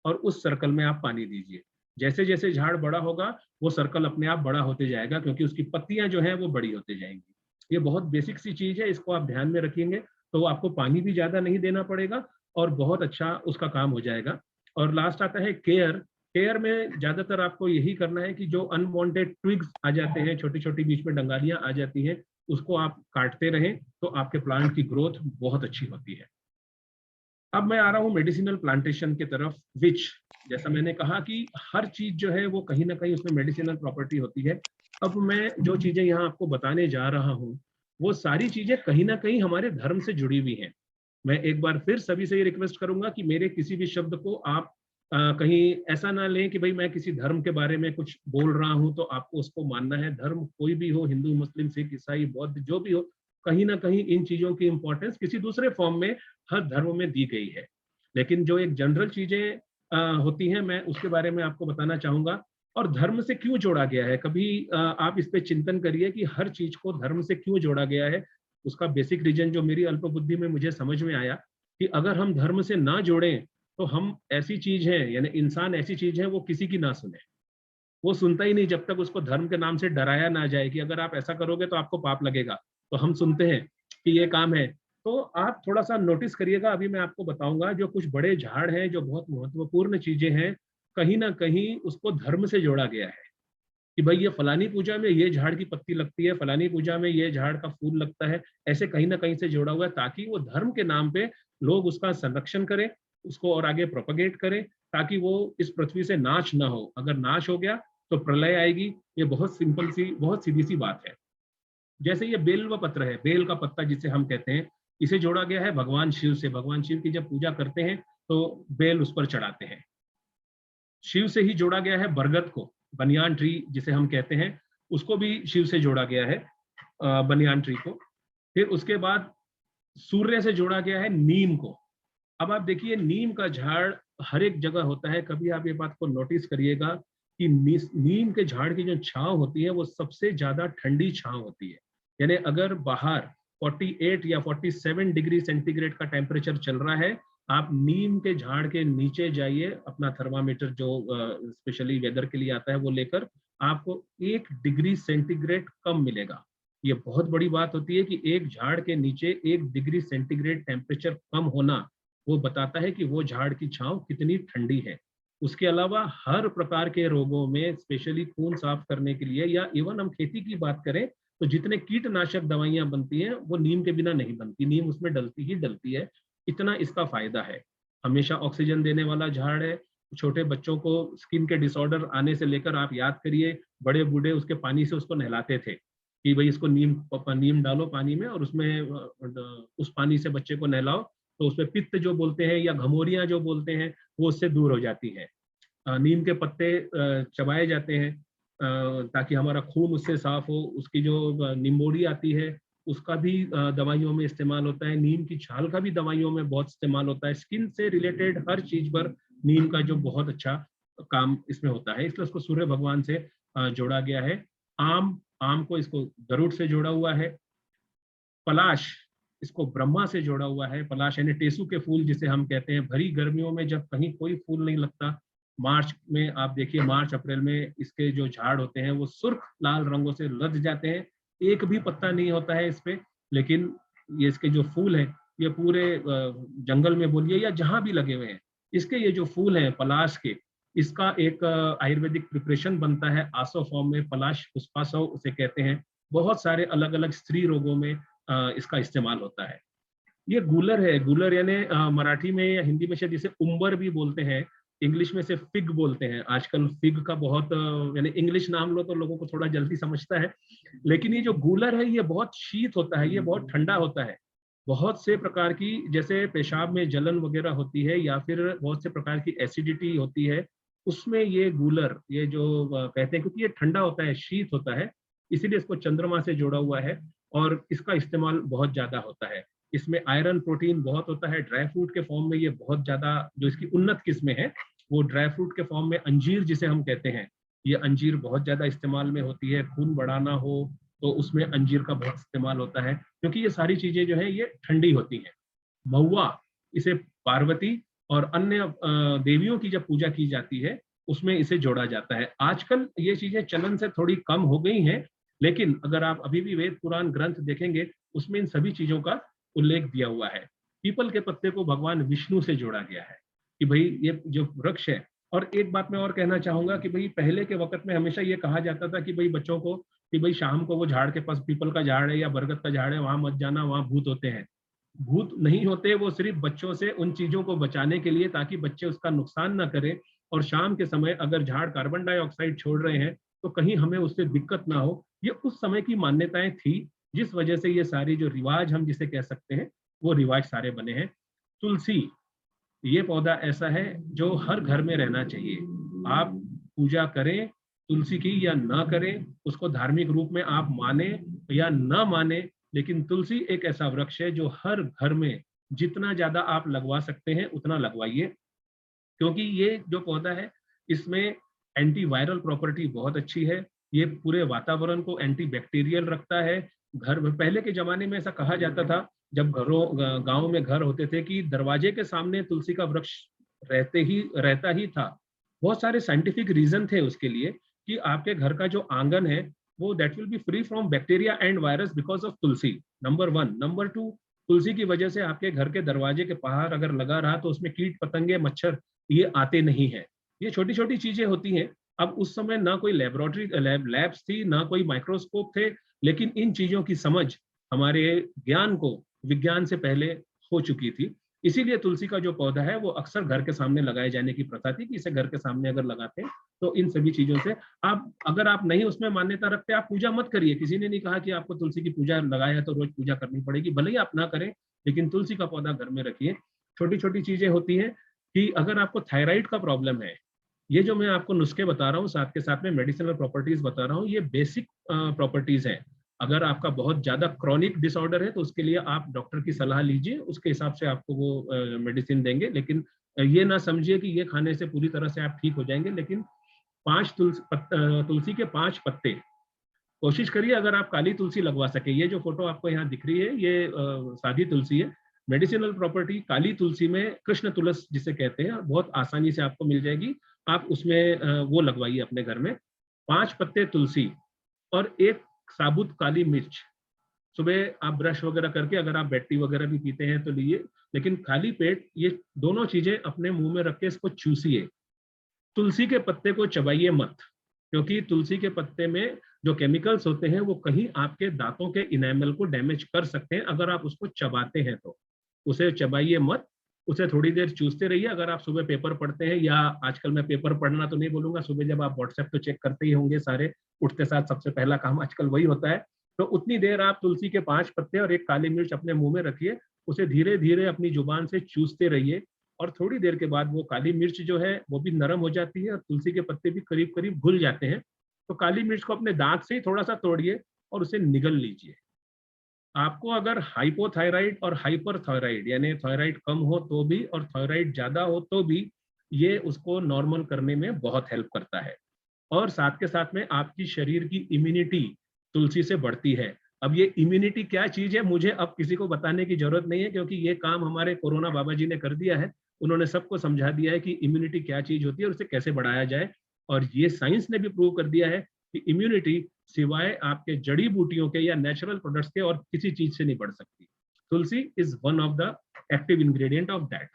और उस सर्कल में आप पानी दीजिए। जैसे जैसे झाड़ बड़ा होगा वो सर्कल अपने आप बड़ा होते जाएगा, क्योंकि उसकी पत्तियां जो हैं वो बड़ी होते जाएंगी। ये बहुत बेसिक सी चीज है, इसको आप ध्यान में रखेंगे तो आपको पानी भी ज्यादा नहीं देना पड़ेगा और बहुत अच्छा उसका काम हो जाएगा। और लास्ट आता है केयर। केयर में ज्यादातर आपको यही करना है कि जो अनवांटेड ट्विग्स आ जाते हैं, छोटी छोटी बीच में डंगालियां आ जाती हैं, उसको आप काटते रहें तो आपके प्लांट की ग्रोथ बहुत अच्छी होती है। अब मैं आ रहा हूँ मेडिसिनल प्लांटेशन की तरफ, विच जैसा मैंने कहा कि हर चीज जो है वो कहीं ना कहीं उसमें मेडिसिनल प्रॉपर्टी होती है। अब मैं जो चीजें यहाँ आपको बताने जा रहा हूँ वो सारी चीजें कहीं ना कहीं हमारे धर्म से जुड़ी हुई हैं। मैं एक बार फिर सभी से ये रिक्वेस्ट करूंगा कि मेरे किसी भी शब्द को आप कहीं ऐसा ना लें कि भाई मैं किसी धर्म के बारे में कुछ बोल रहा हूं तो आपको उसको मानना है। धर्म कोई भी हो, हिंदू, मुस्लिम, सिख, ईसाई, बौद्ध, जो भी हो, कहीं ना कहीं इन चीजों की इंपॉर्टेंस किसी दूसरे फॉर्म में हर धर्म में दी गई है। लेकिन जो एक जनरल चीजें होती हैं, मैं उसके बारे में आपको बताना चाहूंगा। और धर्म से क्यों जोड़ा गया है, कभी आप इस पे चिंतन करिए कि हर चीज को धर्म से क्यों जोड़ा गया है। उसका बेसिक रीजन जो मेरी अल्प बुद्धि में मुझे समझ में आया कि अगर हम धर्म से ना जोड़ें तो हम ऐसी चीज है, यानी इंसान ऐसी चीज है, वो किसी की ना सुने, वो सुनता ही नहीं जब तक उसको धर्म के नाम से डराया ना जाए कि अगर आप ऐसा करोगे तो आपको पाप लगेगा, तो हम सुनते हैं कि ये काम है। तो आप थोड़ा सा नोटिस करिएगा, अभी मैं आपको बताऊंगा जो कुछ बड़े झाड़ हैं, जो बहुत महत्वपूर्ण चीजें हैं, कहीं ना कहीं उसको धर्म से जोड़ा गया है कि भाई ये फलानी पूजा में ये झाड़ की पत्ती लगती है, फलानी पूजा में ये झाड़ का फूल लगता है, ऐसे कहीं ना कहीं से जोड़ा हुआ है, ताकि वो धर्म के नाम पे लोग उसका संरक्षण करें, उसको और आगे प्रोपगेट करें, ताकि वो इस पृथ्वी से नाश ना हो। अगर नाश हो गया तो प्रलय आएगी। ये बहुत सिंपल सी, बहुत सीधी सी बात है। जैसे ये बेल व पत्र है, बेल का पत्ता जिसे हम कहते हैं, इसे जोड़ा गया है भगवान शिव से। भगवान शिव की जब पूजा करते हैं तो बेल उस पर चढ़ाते हैं। शिव से ही जोड़ा गया है बरगद को, बनियान ट्री जिसे हम कहते हैं, उसको भी शिव से जोड़ा गया है, बनियान ट्री को। फिर उसके बाद सूर्य से जोड़ा गया है नीम को। अब आप देखिए नीम का झाड़ हर एक जगह होता है, कभी आप ये बात को नोटिस करिएगा कि नीम के झाड़ की जो छांव होती है वो सबसे ज्यादा ठंडी छांव होती है। यानी अगर बाहर 48 या 47 डिग्री सेंटीग्रेड का टेम्परेचर चल रहा है, आप नीम के झाड़ के नीचे जाइए, अपना थर्मामीटर जो स्पेशली वेदर के लिए आता है वो लेकर, आपको 1 डिग्री सेंटीग्रेड कम मिलेगा। ये बहुत बड़ी बात होती है कि एक झाड़ के नीचे 1 डिग्री सेंटीग्रेड टेम्परेचर कम होना, वो बताता है कि वो झाड़ की छांव कितनी ठंडी है। उसके अलावा हर प्रकार के रोगों में, स्पेशली खून साफ करने के लिए, या इवन हम खेती की बात करें तो जितने कीटनाशक दवाइयां बनती हैं वो नीम के बिना नहीं बनती, नीम उसमें डलती ही डलती है। इतना इसका फायदा है। हमेशा ऑक्सीजन देने वाला झाड़ है। छोटे बच्चों को स्किन के डिसऑर्डर आने से लेकर, आप याद करिए बड़े बूढ़े उसके पानी से उसको नहलाते थे कि भाई इसको नीम डालो पानी में और उसमें उस पानी से बच्चे को नहलाओ, तो उसमें पित्त जो बोलते हैं या घमोरियां जो बोलते हैं वो उससे दूर हो जाती है। नीम के पत्ते चबाए जाते हैं ताकि हमारा खून उससे साफ हो। उसकी जो निम्बोड़ी आती है उसका भी दवाइयों में इस्तेमाल होता है। नीम की छाल का भी दवाइयों में बहुत इस्तेमाल होता है। स्किन से रिलेटेड हर चीज पर नीम का जो बहुत अच्छा काम इसमें होता है, इसलिए उसको सूर्य भगवान से जोड़ा गया है। आम को इसको गरुड़ से जोड़ा हुआ है। पलाश, इसको ब्रह्मा से जोड़ा हुआ है। पलाश यानी टेसू के फूल जिसे हम कहते हैं। भरी गर्मियों में जब कहीं कोई फूल नहीं लगता, मार्च में आप देखिए, मार्च अप्रैल में इसके जो झाड़ होते हैं वो सुर्ख लाल रंगों से लद जाते हैं, एक भी पत्ता नहीं होता है इस पे, लेकिन ये इसके जो फूल हैं ये पूरे जंगल में बोलिए या जहां भी लगे हुए हैं, इसके ये जो फूल हैं पलाश के, इसका एक आयुर्वेदिक प्रिपरेशन बनता है आसो फॉर्म में। पलाश पुष्पासव उसे कहते हैं। बहुत सारे अलग अलग स्त्री रोगों में इसका इस्तेमाल होता है। ये गूलर है। गूलर यानी मराठी में या हिंदी में शायद इसे उम्बर भी बोलते हैं, इंग्लिश में से फिग बोलते हैं। आजकल फिग का बहुत यानी इंग्लिश नाम लो तो लोगों को थोड़ा जल्दी समझता है, लेकिन ये जो गूलर है ये बहुत शीत होता है, ये बहुत ठंडा होता है। बहुत से प्रकार की, जैसे पेशाब में जलन वगैरह होती है या फिर बहुत से प्रकार की एसिडिटी होती है, उसमें ये गूलर, ये जो कहते हैं, क्योंकि ये ठंडा होता है, शीत होता है, इसीलिए इसको चंद्रमा से जोड़ा हुआ है और इसका इस्तेमाल बहुत ज्यादा होता है। इसमें आयरन प्रोटीन बहुत होता है। ड्राई फ्रूट के फॉर्म में ये बहुत ज्यादा, जो इसकी उन्नत किस्में हैं वो ड्राई फ्रूट के फॉर्म में अंजीर जिसे हम कहते हैं, ये अंजीर बहुत ज्यादा इस्तेमाल में होती है। खून बढ़ाना हो तो उसमें अंजीर का बहुत इस्तेमाल होता है, क्योंकि ये सारी चीजें जो है ये ठंडी होती हैं। महुआ, इसे पार्वती और अन्य देवियों की जब पूजा की जाती है उसमें इसे जोड़ा जाता है। आजकल ये चीजें चलन से थोड़ी कम हो गई हैं, लेकिन अगर आप अभी भी वेद पुराण ग्रंथ देखेंगे उसमें इन सभी चीजों का उल्लेख दिया हुआ है। पीपल के पत्ते को भगवान विष्णु से जोड़ा गया है कि भाई ये जो वृक्ष है। और एक बात मैं और कहना चाहूंगा कि भाई पहले के वक्त में हमेशा ये कहा जाता था कि भाई बच्चों को कि भाई शाम को वो झाड़ के पास, पीपल का झाड़ है या बरगद का झाड़ है, वहां मत जाना, वहां भूत होते हैं। भूत नहीं होते, वो सिर्फ बच्चों से उन चीजों को बचाने के लिए, ताकि बच्चे उसका नुकसान ना करें। और शाम के समय अगर झाड़ कार्बन डाइऑक्साइड छोड़ रहे हैं तो कहीं हमें उससे दिक्कत ना हो। ये उस समय की मान्यताएं थी, जिस वजह से ये सारी जो रिवाज हम जिसे कह सकते हैं वो रिवाज सारे बने हैं। तुलसी, ये पौधा ऐसा है जो हर घर में रहना चाहिए। आप पूजा करें तुलसी की या ना करें, उसको धार्मिक रूप में आप माने या ना माने, लेकिन तुलसी एक ऐसा वृक्ष है जो हर घर में जितना ज्यादा आप लगवा सकते हैं उतना लगवाइए। क्योंकि ये जो पौधा है इसमें एंटीवायरल प्रॉपर्टी बहुत अच्छी है, ये पूरे वातावरण को एंटीबैक्टीरियल रखता है। घर में पहले के जमाने में ऐसा कहा जाता था, जब गांव में घर होते थे, कि दरवाजे के सामने तुलसी का वृक्ष रहता ही था। बहुत सारे साइंटिफिक रीजन थे उसके लिए, कि आपके घर का जो आंगन है वो that will be free from bacteria and virus because of Tulsi, number 1। Number 2, तुलसी की वजह से आपके घर के दरवाजे के बाहर अगर लगा रहा तो उसमें कीट पतंगे मच्छर ये आते नहीं है। ये छोटी छोटी चीजें होती हैं। अब उस समय ना कोई लेबोरेटरी लैब्स थी, ना कोई माइक्रोस्कोप थे, लेकिन इन चीजों की समझ हमारे ज्ञान को विज्ञान से पहले हो चुकी थी। इसीलिए तुलसी का जो पौधा है वो अक्सर घर के सामने लगाए जाने की प्रथा थी, कि इसे घर के सामने अगर लगाते हैं तो इन सभी चीजों से आप, अगर आप नहीं उसमें मान्यता रखते, आप पूजा मत करिए। किसी ने नहीं कहा कि आपको तुलसी की पूजा लगाया है तो रोज पूजा करनी पड़ेगी, भले ही आप ना करें, लेकिन तुलसी का पौधा घर में रखिए। छोटी छोटी चीजें होती हैं कि अगर आपको थायराइड का प्रॉब्लम है, ये जो मैं आपको नुस्खे बता रहा हूँ साथ के साथ में मेडिसिनल प्रॉपर्टीज बता रहा हूँ, ये बेसिक प्रॉपर्टीज हैं। अगर आपका बहुत ज्यादा क्रॉनिक डिसऑर्डर है तो उसके लिए आप डॉक्टर की सलाह लीजिए, उसके हिसाब से आपको वो मेडिसिन देंगे। लेकिन ये ना समझिए कि ये खाने से पूरी तरह से आप ठीक हो जाएंगे। लेकिन 5 तुलसी के 5 पत्ते कोशिश करिए अगर आप काली तुलसी लगवा सके। ये जो फोटो आपको यहाँ दिख रही है ये सादी तुलसी है। मेडिसिनल प्रॉपर्टी काली तुलसी में कृष्ण तुलस जिसे कहते हैं बहुत आसानी से आपको मिल जाएगी। आप उसमें वो लगवाइए अपने घर में। 5 पत्ते तुलसी और 1 साबुत काली मिर्च। सुबह आप ब्रश वगैरह करके अगर आप बेड टी वगैरह भी पीते हैं तो लीजिए, लेकिन खाली पेट ये दोनों चीजें अपने मुंह में रख के इसको चूसिए। तुलसी के पत्ते को चबाइए मत, क्योंकि तुलसी के पत्ते में जो केमिकल्स होते हैं वो कहीं आपके दांतों के इनेमल को डैमेज कर सकते हैं अगर आप उसको चबाते हैं तो। उसे चबाइए मत, उसे थोड़ी देर चूसते रहिए। अगर आप सुबह पेपर पढ़ते हैं, या आजकल मैं पेपर पढ़ना तो नहीं बोलूंगा, सुबह जब आप व्हाट्सएप तो चेक करते ही होंगे सारे, उठते साथ सबसे पहला काम आजकल वही होता है, तो उतनी देर आप तुलसी के 5 पत्ते और 1 काली मिर्च अपने मुंह में रखिए, उसे धीरे धीरे अपनी जुबान से चूसते रहिए। और थोड़ी देर के बाद वो काली मिर्च जो है वो भी नरम हो जाती है और तुलसी के पत्ते भी करीब करीब घुल जाते हैं। तो काली मिर्च को अपने दांत से ही थोड़ा सा तोड़िए और उसे निगल लीजिए। आपको अगर हाइपोथायराइड और हाइपरथायराइड यानी थायराइड कम हो तो भी और थायराइड ज्यादा हो तो भी ये उसको नॉर्मल करने में बहुत हेल्प करता है। और साथ के साथ में आपकी शरीर की इम्यूनिटी तुलसी से बढ़ती है। अब ये इम्यूनिटी क्या चीज है मुझे अब किसी को बताने की जरूरत नहीं है, क्योंकि ये काम हमारे कोरोना बाबा जी ने कर दिया है। उन्होंने सबको समझा दिया है कि इम्यूनिटी क्या चीज होती है और उसे कैसे बढ़ाया जाए। और ये साइंस ने भी प्रूव कर दिया है कि इम्यूनिटी सिवाय आपके जड़ी बूटियों के या नेचुरल प्रोडक्ट्स के और किसी चीज से नहीं बढ़ सकती। Tulsi is one of the active ingredient of that.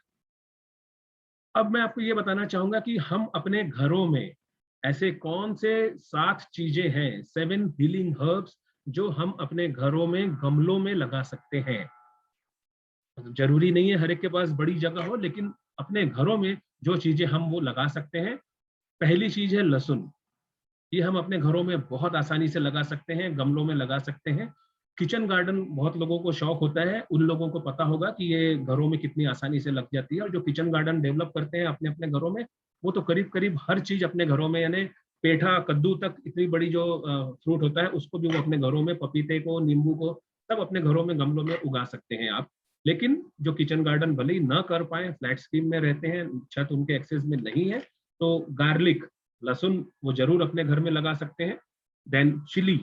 अब मैं आपको ये बताना चाहूंगा कि हम अपने घरों में ऐसे कौन से 7 चीजें हैं, 7 हीलिंग हर्ब्स, जो हम अपने घरों में गमलों में लगा सकते हैं। जरूरी नहीं है हर एक के पास बड़ी जगह हो, लेकिन अपने घरों में जो चीजें हम वो लगा सकते हैं। पहली चीज है लहसुन। ये हम अपने घरों में बहुत आसानी से लगा सकते हैं, गमलों में लगा सकते हैं। किचन गार्डन बहुत लोगों को शौक होता है, उन लोगों को पता होगा कि ये घरों में कितनी आसानी से लग जाती है। और जो किचन गार्डन डेवलप करते हैं अपने अपने घरों में, वो तो करीब करीब हर चीज अपने घरों में, यानी पेठा कद्दू तक इतनी बड़ी जो फ्रूट होता है उसको भी वो अपने घरों में, पपीते को, नींबू को, सब अपने घरों में गमलों में उगा सकते हैं आप। लेकिन जो किचन गार्डन भले ही ना कर पाए, फ्लैट स्कीम में रहते हैं, छत उनके एक्सेस में नहीं है, तो गार्लिक, लहसुन वो जरूर अपने घर में लगा सकते हैं। देन चिली,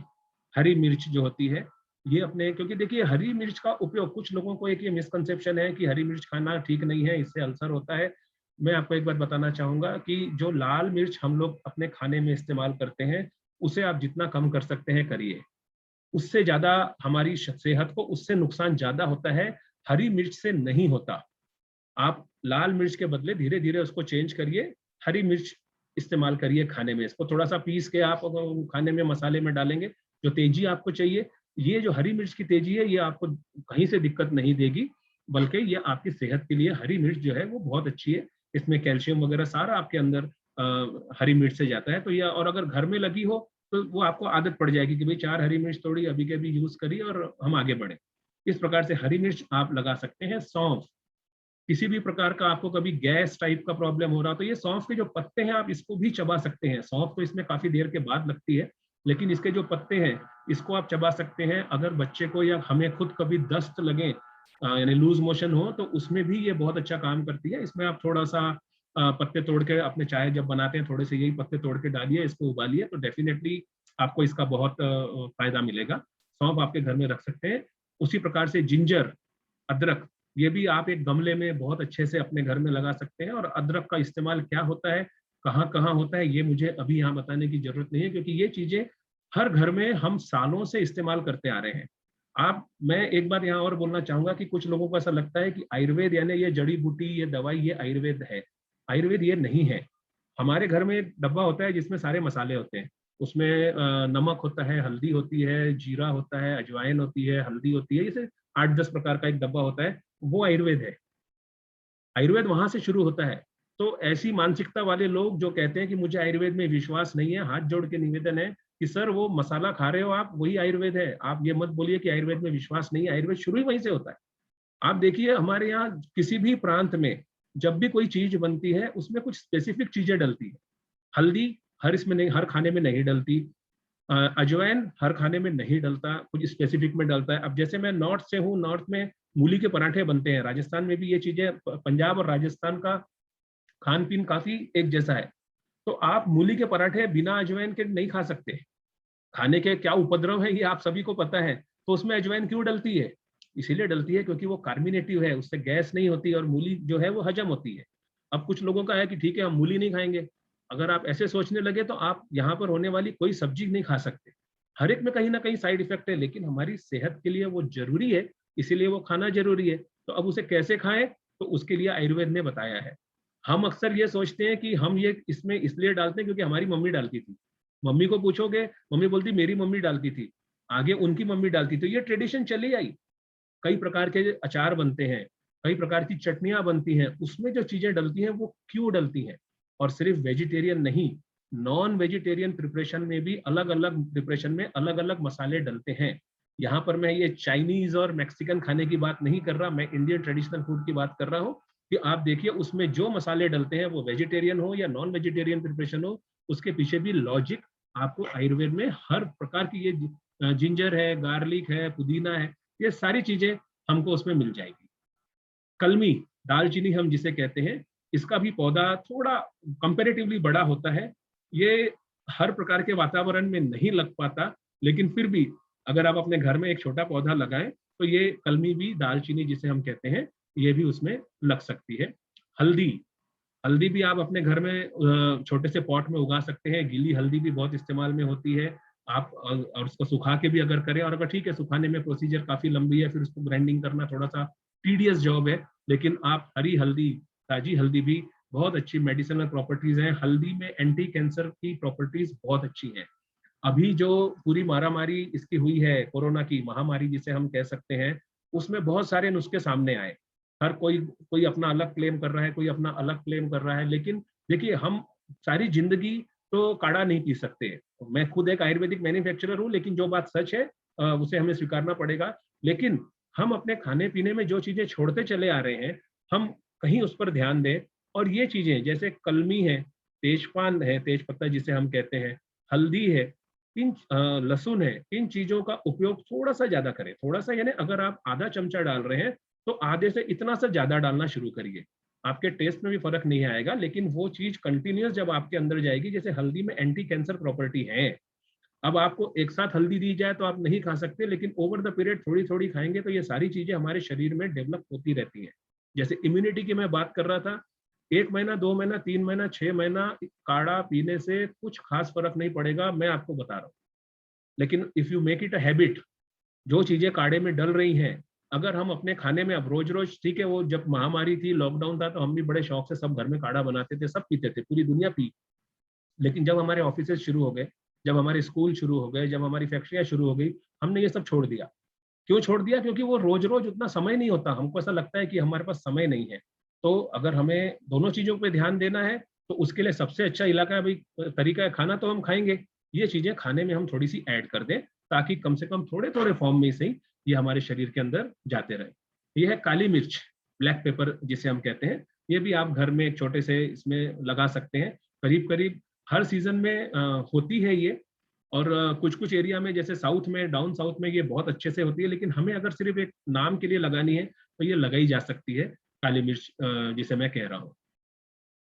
हरी मिर्च जो होती है, ये अपने, क्योंकि देखिए हरी मिर्च का उपयोग, कुछ लोगों को एक ये मिसकंसेप्शन है कि हरी मिर्च खाना ठीक नहीं है, इससे अल्सर होता है। मैं आपको एक बात बताना चाहूंगा कि जो लाल मिर्च हम लोग अपने खाने में इस्तेमाल करते हैं, उसे आप जितना कम कर सकते हैं करिए। उससे ज्यादा हमारी सेहत को उससे नुकसान ज्यादा होता है, हरी मिर्च से नहीं होता। आप लाल मिर्च के बदले धीरे धीरे उसको चेंज करिए, हरी मिर्च इस्तेमाल करिए खाने में। इसको थोड़ा सा पीस के आप खाने में मसाले में डालेंगे, जो तेजी आपको चाहिए, ये जो हरी मिर्च की तेजी है, ये आपको कहीं से दिक्कत नहीं देगी, बल्कि ये आपकी सेहत के लिए हरी मिर्च जो है वो बहुत अच्छी है। इसमें कैल्शियम वगैरह सारा आपके अंदर हरी मिर्च से जाता है। तो यह, और अगर घर में लगी हो तो वो आपको आदत पड़ जाएगी कि भाई 4 हरी मिर्च तोड़ी, अभी के अभी यूज करिए और हम आगे बढ़े। इस प्रकार से हरी मिर्च आप लगा सकते हैं। सौंफ, किसी भी प्रकार का आपको कभी गैस टाइप का प्रॉब्लम हो रहा तो ये सौंफ के जो पत्ते हैं आप इसको भी चबा सकते हैं। सौंफ तो इसमें काफी देर के बाद लगती है, लेकिन इसके जो पत्ते हैं इसको आप चबा सकते हैं। अगर बच्चे को या हमें खुद कभी दस्त लगे, यानी लूज मोशन हो, तो उसमें भी ये बहुत अच्छा काम करती है। इसमें आप थोड़ा सा पत्ते तोड़ के अपने चाय जब बनाते हैं थोड़े से यही पत्ते तोड़ के डालिए, इसको उबालिए, तो डेफिनेटली आपको इसका बहुत फायदा मिलेगा। सौंफ आपके घर में रख सकते हैं। उसी प्रकार से जिंजर, अदरक, ये भी आप एक गमले में बहुत अच्छे से अपने घर में लगा सकते हैं। और अदरक का इस्तेमाल क्या होता है, कहाँ कहाँ होता है, ये मुझे अभी यहाँ बताने की जरूरत नहीं है, क्योंकि ये चीजें हर घर में हम सालों से इस्तेमाल करते आ रहे हैं। मैं एक बार यहाँ और बोलना चाहूंगा कि कुछ लोगों को ऐसा लगता है कि आयुर्वेद यानी ये जड़ी बूटी, ये दवाई, ये आयुर्वेद है। आयुर्वेद ये नहीं है। हमारे घर में एक डब्बा होता है जिसमें सारे मसाले होते हैं। उसमें नमक होता है, हल्दी होती है, जीरा होता है, अजवाइन होती है, हल्दी होती है, जैसे 8-10 प्रकार का एक डब्बा होता है, वो आयुर्वेद है। आयुर्वेद वहां से शुरू होता है। तो ऐसी मानसिकता वाले लोग जो कहते हैं कि मुझे आयुर्वेद में विश्वास नहीं है, हाथ जोड़ के निवेदन है कि सर वो मसाला खा रहे हो आप, वही आयुर्वेद है। आप ये मत बोलिए कि आयुर्वेद में विश्वास नहीं है, आयुर्वेद शुरू ही वहीं से होता है। आप देखिए हमारे यहाँ किसी भी प्रांत में जब भी कोई चीज बनती है उसमें कुछ स्पेसिफिक चीजें डलती है। हल्दी इसमें नहीं, हर खाने में नहीं डलती। अजवाइन हर खाने में नहीं डलता, कुछ स्पेसिफिक में डलता है। अब जैसे मैं नॉर्थ से हूँ, नॉर्थ में मूली के पराठे बनते हैं, राजस्थान में भी ये चीजें, पंजाब और राजस्थान का खान पीन काफी एक जैसा है। तो आप मूली के पराठे बिना अजवाइन के नहीं खा सकते। खाने के क्या उपद्रव है ये आप सभी को पता है। तो उसमें अजवाइन क्यों डलती है? इसीलिए डलती है क्योंकि वो कार्मिनेटिव है, उससे गैस नहीं होती और मूली जो है वो हजम होती है। अब कुछ लोगों का है कि ठीक है हम मूली नहीं खाएंगे। अगर आप ऐसे सोचने लगे तो आप यहाँ पर होने वाली कोई सब्जी नहीं खा सकते। हर एक में कहीं ना कहीं साइड इफेक्ट है, लेकिन हमारी सेहत के लिए वो जरूरी है, इसीलिए वो खाना जरूरी है। तो अब उसे कैसे खाएं, तो उसके लिए आयुर्वेद ने बताया है। हम अक्सर ये सोचते हैं कि हम ये इसमें इसलिए डालते हैं क्योंकि हमारी मम्मी डालती थी। मम्मी को पूछोगे, मम्मी बोलती मेरी मम्मी डालती थी, आगे उनकी मम्मी डालती। तो ये ट्रेडिशन चली आई। कई प्रकार के अचार बनते हैं, कई प्रकार की चटनियां बनती हैं, उसमें जो चीजें डलती हैं वो क्यों डलती हैं। और सिर्फ वेजिटेरियन नहीं, नॉन वेजिटेरियन प्रिपरेशन में भी अलग अलग प्रिपरेशन में अलग अलग मसाले डलते हैं। यहाँ पर मैं ये चाइनीज और मैक्सिकन खाने की बात नहीं कर रहा, मैं इंडियन ट्रेडिशनल फूड की बात कर रहा हूँ कि आप देखिए उसमें जो मसाले डलते हैं, वो वेजिटेरियन हो या नॉन वेजिटेरियन प्रिपरेशन हो, उसके पीछे भी लॉजिक आपको आयुर्वेद में हर प्रकार की, ये जिंजर है, गार्लिक है, पुदीना है, ये सारी चीजें हमको उसमें मिल जाएगी। कलमी, दालचीनी हम जिसे कहते हैं, इसका भी पौधा थोड़ा कंपैरेटिवली बड़ा होता है। ये हर प्रकार के वातावरण में नहीं लग पाता, लेकिन फिर भी अगर आप अपने घर में एक छोटा पौधा लगाएं तो ये कलमी भी, दालचीनी जिसे हम कहते हैं, ये भी उसमें लग सकती है। हल्दी, हल्दी भी आप अपने घर में छोटे से पॉट में उगा सकते हैं। गीली हल्दी भी बहुत इस्तेमाल में होती है। आप और उसको सुखा के भी अगर करें, और अगर ठीक है सुखाने में प्रोसीजर काफी लंबी है, फिर उसको ग्राइंडिंग करना थोड़ा सा टीडियस जॉब है, लेकिन आप हरी हल्दी, ताजी हल्दी भी बहुत अच्छी मेडिसिनल प्रॉपर्टीज हैं। हल्दी में एंटी कैंसर की प्रॉपर्टीज बहुत अच्छी हैं। अभी जो पूरी मारामारी इसकी हुई है, कोरोना की महामारी जिसे हम कह सकते हैं, उसमें बहुत सारे नुस्खे सामने आए। हर कोई कोई अपना अलग क्लेम कर रहा है, कोई अपना अलग क्लेम कर रहा है, लेकिन देखिए हम सारी जिंदगी तो काढ़ा नहीं पी सकते। मैं खुद एक आयुर्वेदिक मैन्युफैक्चरर हूँ, लेकिन जो बात सच है उसे हमें स्वीकारना पड़ेगा। लेकिन हम अपने खाने पीने में जो चीजें छोड़ते चले आ रहे हैं, हम कहीं उस पर ध्यान दें। और ये चीजें जैसे कलमी है, तेजपान है, तेज पत्ता जिसे हम कहते हैं, हल्दी है, लहसुन है, इन चीजों का उपयोग थोड़ा सा ज्यादा करें। थोड़ा सा यानी अगर आप आधा चमचा डाल रहे हैं तो आधे से इतना सा ज्यादा डालना शुरू करिए। आपके टेस्ट में भी फर्क नहीं आएगा, लेकिन वो चीज कंटिन्यूअस जब आपके अंदर जाएगी, जैसे हल्दी में एंटी कैंसर प्रॉपर्टी है। अब आपको एक साथ हल्दी दी जाए तो आप नहीं खा सकते, लेकिन ओवर द पीरियड थोड़ी थोड़ी खाएंगे तो ये सारी चीजें हमारे शरीर में डेवलप होती रहती हैं। जैसे इम्यूनिटी की मैं बात कर रहा था, 1 महीना, 2 महीना, 3 महीना, 6 महीना काढ़ा पीने से कुछ खास फर्क नहीं पड़ेगा, मैं आपको बता रहा हूँ। लेकिन if you make it a habit, जो चीजें काढ़े में डल रही हैं, अगर हम अपने खाने में अब रोज रोज, ठीक है वो जब महामारी थी, लॉकडाउन था, तो हम भी बड़े शौक से सब घर में काढ़ा बनाते थे, सब पीते थे, पूरी दुनिया पी। लेकिन जब हमारे ऑफिस शुरू हो गए, जब हमारे स्कूल शुरू हो गए, जब हमारी फैक्ट्रियां शुरू हो गई, हमने ये सब छोड़ दिया। क्यों छोड़ दिया? क्योंकि वो रोज रोज उतना समय नहीं होता। हमको ऐसा लगता है कि हमारे पास समय नहीं है। तो अगर हमें दोनों चीजों पे ध्यान देना है तो उसके लिए सबसे अच्छा इलाका है भाई, तरीका है खाना तो हम खाएंगे, ये चीजें खाने में हम थोड़ी सी ऐड कर दें, ताकि कम से कम थोड़े थोड़े फॉर्म में से ही ये हमारे शरीर के अंदर जाते रहे। ये है काली मिर्च, ब्लैक पेपर जिसे हम कहते हैं। ये भी आप घर में एक छोटे से इसमें लगा सकते हैं। करीब करीब हर सीजन में होती है ये। और कुछ कुछ एरिया में जैसे साउथ में, डाउन साउथ में ये बहुत अच्छे से होती है, लेकिन हमें अगर सिर्फ एक नाम के लिए लगानी है तो ये लगाई जा सकती है, काली मिर्च जिसे मैं कह रहा हूँ।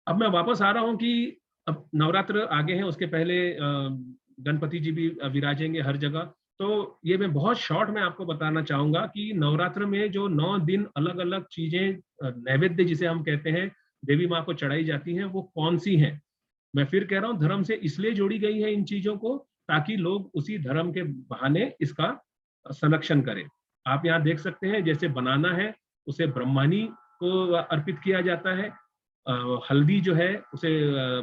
अब मैं वापस आ रहा हूँ कि अब नवरात्र आगे हैं, उसके पहले गणपति जी भी विराजेंगे हर जगह। तो ये मैं बहुत शॉर्ट में आपको बताना चाहूंगा कि नवरात्र में जो 9 दिन अलग अलग चीजें नैवेद्य जिसे हम कहते हैं देवी माँ को चढ़ाई जाती हैं, वो कौन सी हैं। मैं फिर कह रहा हूँ, धर्म से इसलिए जोड़ी गई है इन चीजों को ताकि लोग उसी धर्म के बहाने इसका संरक्षण करें। आप यहाँ देख सकते हैं, जैसे बनाना है उसे ब्रह्मानी को अर्पित किया जाता है, हल्दी जो है उसे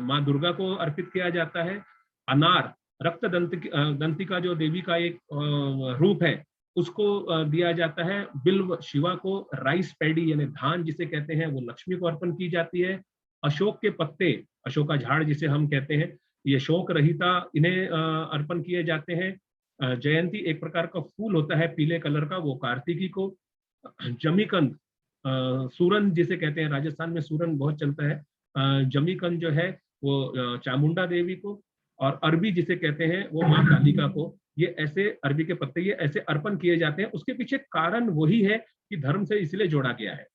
माँ दुर्गा को अर्पित किया जाता है, अनार रक्त दंतिका जो देवी का एक रूप है उसको दिया जाता है, बिल्व शिवा को, राइस पैडी यानी धान जिसे कहते हैं वो लक्ष्मी को अर्पण की जाती है, अशोक के पत्ते, अशोका झाड़ जिसे हम कहते हैं, ये शोक रहिता इन्हें अर्पण किए जाते हैं। जयंती एक प्रकार का फूल होता है पीले कलर का, वो कार्तिकी को। जमीकंद सूरन जिसे कहते हैं, राजस्थान में सूरन बहुत चलता है, जमीकंद जो है वो चामुंडा देवी को, और अरबी जिसे कहते हैं वो माँ कालिका को। ये ऐसे अरबी के पत्ते ये ऐसे अर्पण किए जाते हैं। उसके पीछे कारण वही है कि धर्म से इसलिए जोड़ा गया है।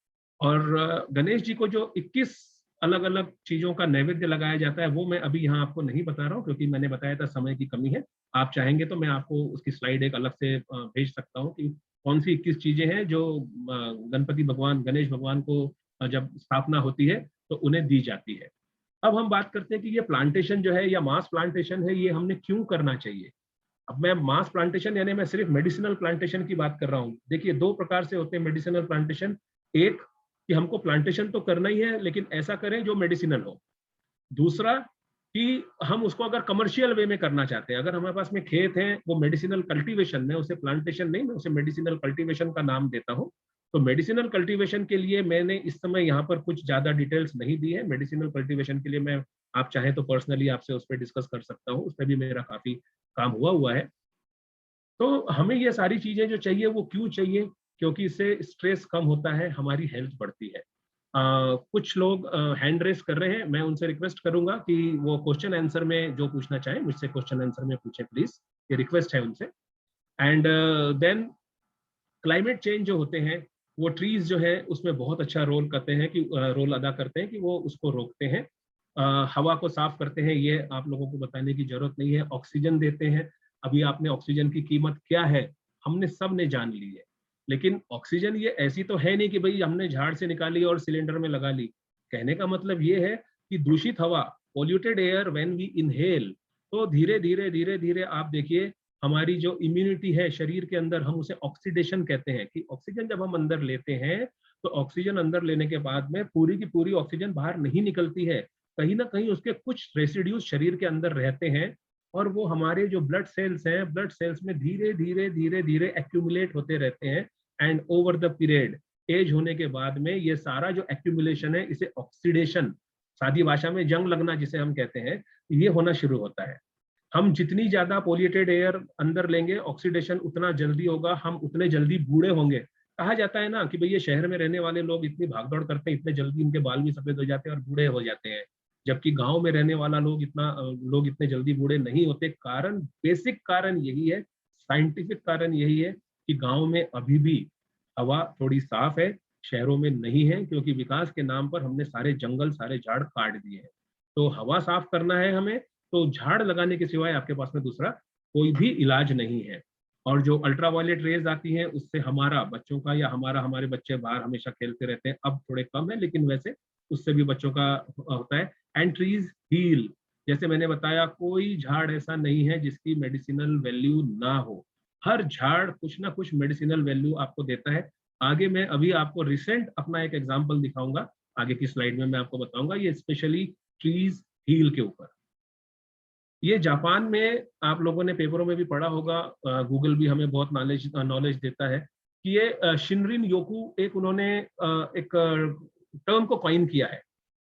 और गणेश जी को जो 21 अलग अलग चीजों का नैवेद्य लगाया जाता है वो मैं अभी यहाँ आपको नहीं बता रहा हूँ, क्योंकि मैंने बताया था समय की कमी है। आप चाहेंगे तो मैं आपको उसकी स्लाइड एक अलग से भेज सकता हूँ कि कौन सी 21 चीजें हैं जो गणपति भगवान, गणेश भगवान को जब स्थापना होती है तो उन्हें दी जाती है। अब हम बात करते हैं कि ये प्लांटेशन जो है या मास प्लांटेशन है, ये हमने क्यों करना चाहिए। अब मैं मास प्लांटेशन यानी मैं सिर्फ मेडिसिनल प्लांटेशन की बात कर रहा हूँ। देखिए, 2 प्रकार से होते हैं मेडिसिनल प्लांटेशन। एक कि हमको प्लांटेशन तो करना ही है लेकिन ऐसा करें जो मेडिसिनल हो। दूसरा कि हम उसको अगर कमर्शियल वे में करना चाहते हैं, अगर हमारे पास में खेत है वो मेडिसिनल कल्टीवेशन, में उसे प्लांटेशन नहीं, मैं उसे मेडिसिनल कल्टीवेशन का नाम देता हूँ। तो मेडिसिनल कल्टीवेशन के लिए मैंने इस समय यहाँ पर कुछ ज्यादा डिटेल्स नहीं दी है। मेडिसिनल कल्टीवेशन के लिए मैं, आप चाहें तो पर्सनली आपसे उस पर डिस्कस कर सकता हूँ, उस पर भी मेरा काफी काम हुआ है। तो हमें ये सारी चीजें जो चाहिए वो क्यों चाहिए, क्योंकि इससे स्ट्रेस कम होता है, हमारी हेल्थ बढ़ती है। कुछ लोग हैंड रेस कर रहे हैं, मैं उनसे रिक्वेस्ट करूंगा कि वो क्वेश्चन आंसर में जो पूछना चाहें मुझसे क्वेश्चन आंसर में पूछें प्लीज, ये रिक्वेस्ट है उनसे। एंड देन क्लाइमेट चेंज जो होते हैं वो ट्रीज जो है उसमें बहुत अच्छा रोल करते हैं कि रोल अदा करते हैं कि वो उसको रोकते हैं, हवा को साफ करते हैं, ये आप लोगों को बताने की जरूरत नहीं है। ऑक्सीजन देते हैं, अभी आपने ऑक्सीजन की कीमत क्या है हमने सब ने जान ली है। लेकिन ऑक्सीजन ये ऐसी तो है नहीं कि भाई हमने झाड़ से निकाली और सिलेंडर में लगा ली। कहने का मतलब ये है कि दूषित हवा, polluted air when we inhale, तो धीरे धीरे धीरे धीरे आप देखिए हमारी जो इम्यूनिटी है शरीर के अंदर, हम उसे ऑक्सीडेशन कहते हैं कि ऑक्सीजन जब हम अंदर लेते हैं तो ऑक्सीजन अंदर लेने के बाद में पूरी की पूरी ऑक्सीजन बाहर नहीं निकलती है, कहीं ना कहीं उसके कुछ रेसिड्यूज शरीर के अंदर रहते हैं और वो हमारे जो ब्लड सेल्स हैं, ब्लड सेल्स में धीरे धीरे धीरे धीरे एक्यूमुलेट होते रहते हैं। And over the period, age होने के बाद में ये सारा जो एक्यूमुलेशन है इसे ऑक्सीडेशन, सादी भाषा में जंग लगना जिसे हम कहते हैं, ये होना शुरू होता है। हम जितनी ज्यादा पोल्यूटेड एयर अंदर लेंगे ऑक्सीडेशन उतना जल्दी होगा, हम उतने जल्दी बूढ़े होंगे। कहा जाता है ना कि भाई ये शहर में रहने वाले लोग इतनी भागदौड़ करते हैं, इतने जल्दी उनके बाल भी सफेद हो जाते हैं और बूढ़े हो जाते हैं, जबकि गांव में रहने वाला लोग इतने जल्दी बूढ़े नहीं होते। कारण, बेसिक कारण यही है, साइंटिफिक कारण यही है कि गांव में अभी भी हवा थोड़ी साफ है, शहरों में नहीं है, क्योंकि विकास के नाम पर हमने सारे जंगल, सारे झाड़ काट दिए हैं। तो हवा साफ करना है हमें, तो झाड़ लगाने के सिवाय आपके पास में दूसरा कोई भी इलाज नहीं है। और जो अल्ट्रावायलेट रेज आती हैं उससे हमारा बच्चों का, या हमारे बच्चे बाहर हमेशा खेलते रहते हैं, अब थोड़े कम है लेकिन वैसे उससे भी बच्चों का होता है। एंड ट्रीज हील, जैसे मैंने बताया कोई झाड़ ऐसा नहीं है जिसकी मेडिसिनल वैल्यू ना हो, हर झाड़ कुछ ना कुछ मेडिसिनल वैल्यू आपको देता है। आगे मैं अभी आपको रिसेंट अपना एक एग्जाम्पल दिखाऊंगा, आगे की स्लाइड में मैं आपको बताऊंगा, ये स्पेशली ट्रीज हील के ऊपर। ये जापान में आप लोगों ने पेपरों में भी पढ़ा होगा, गूगल भी हमें बहुत नॉलेज देता है कि ये शिनरिन योकू एक उन्होंने एक टर्म को कॉइन किया है।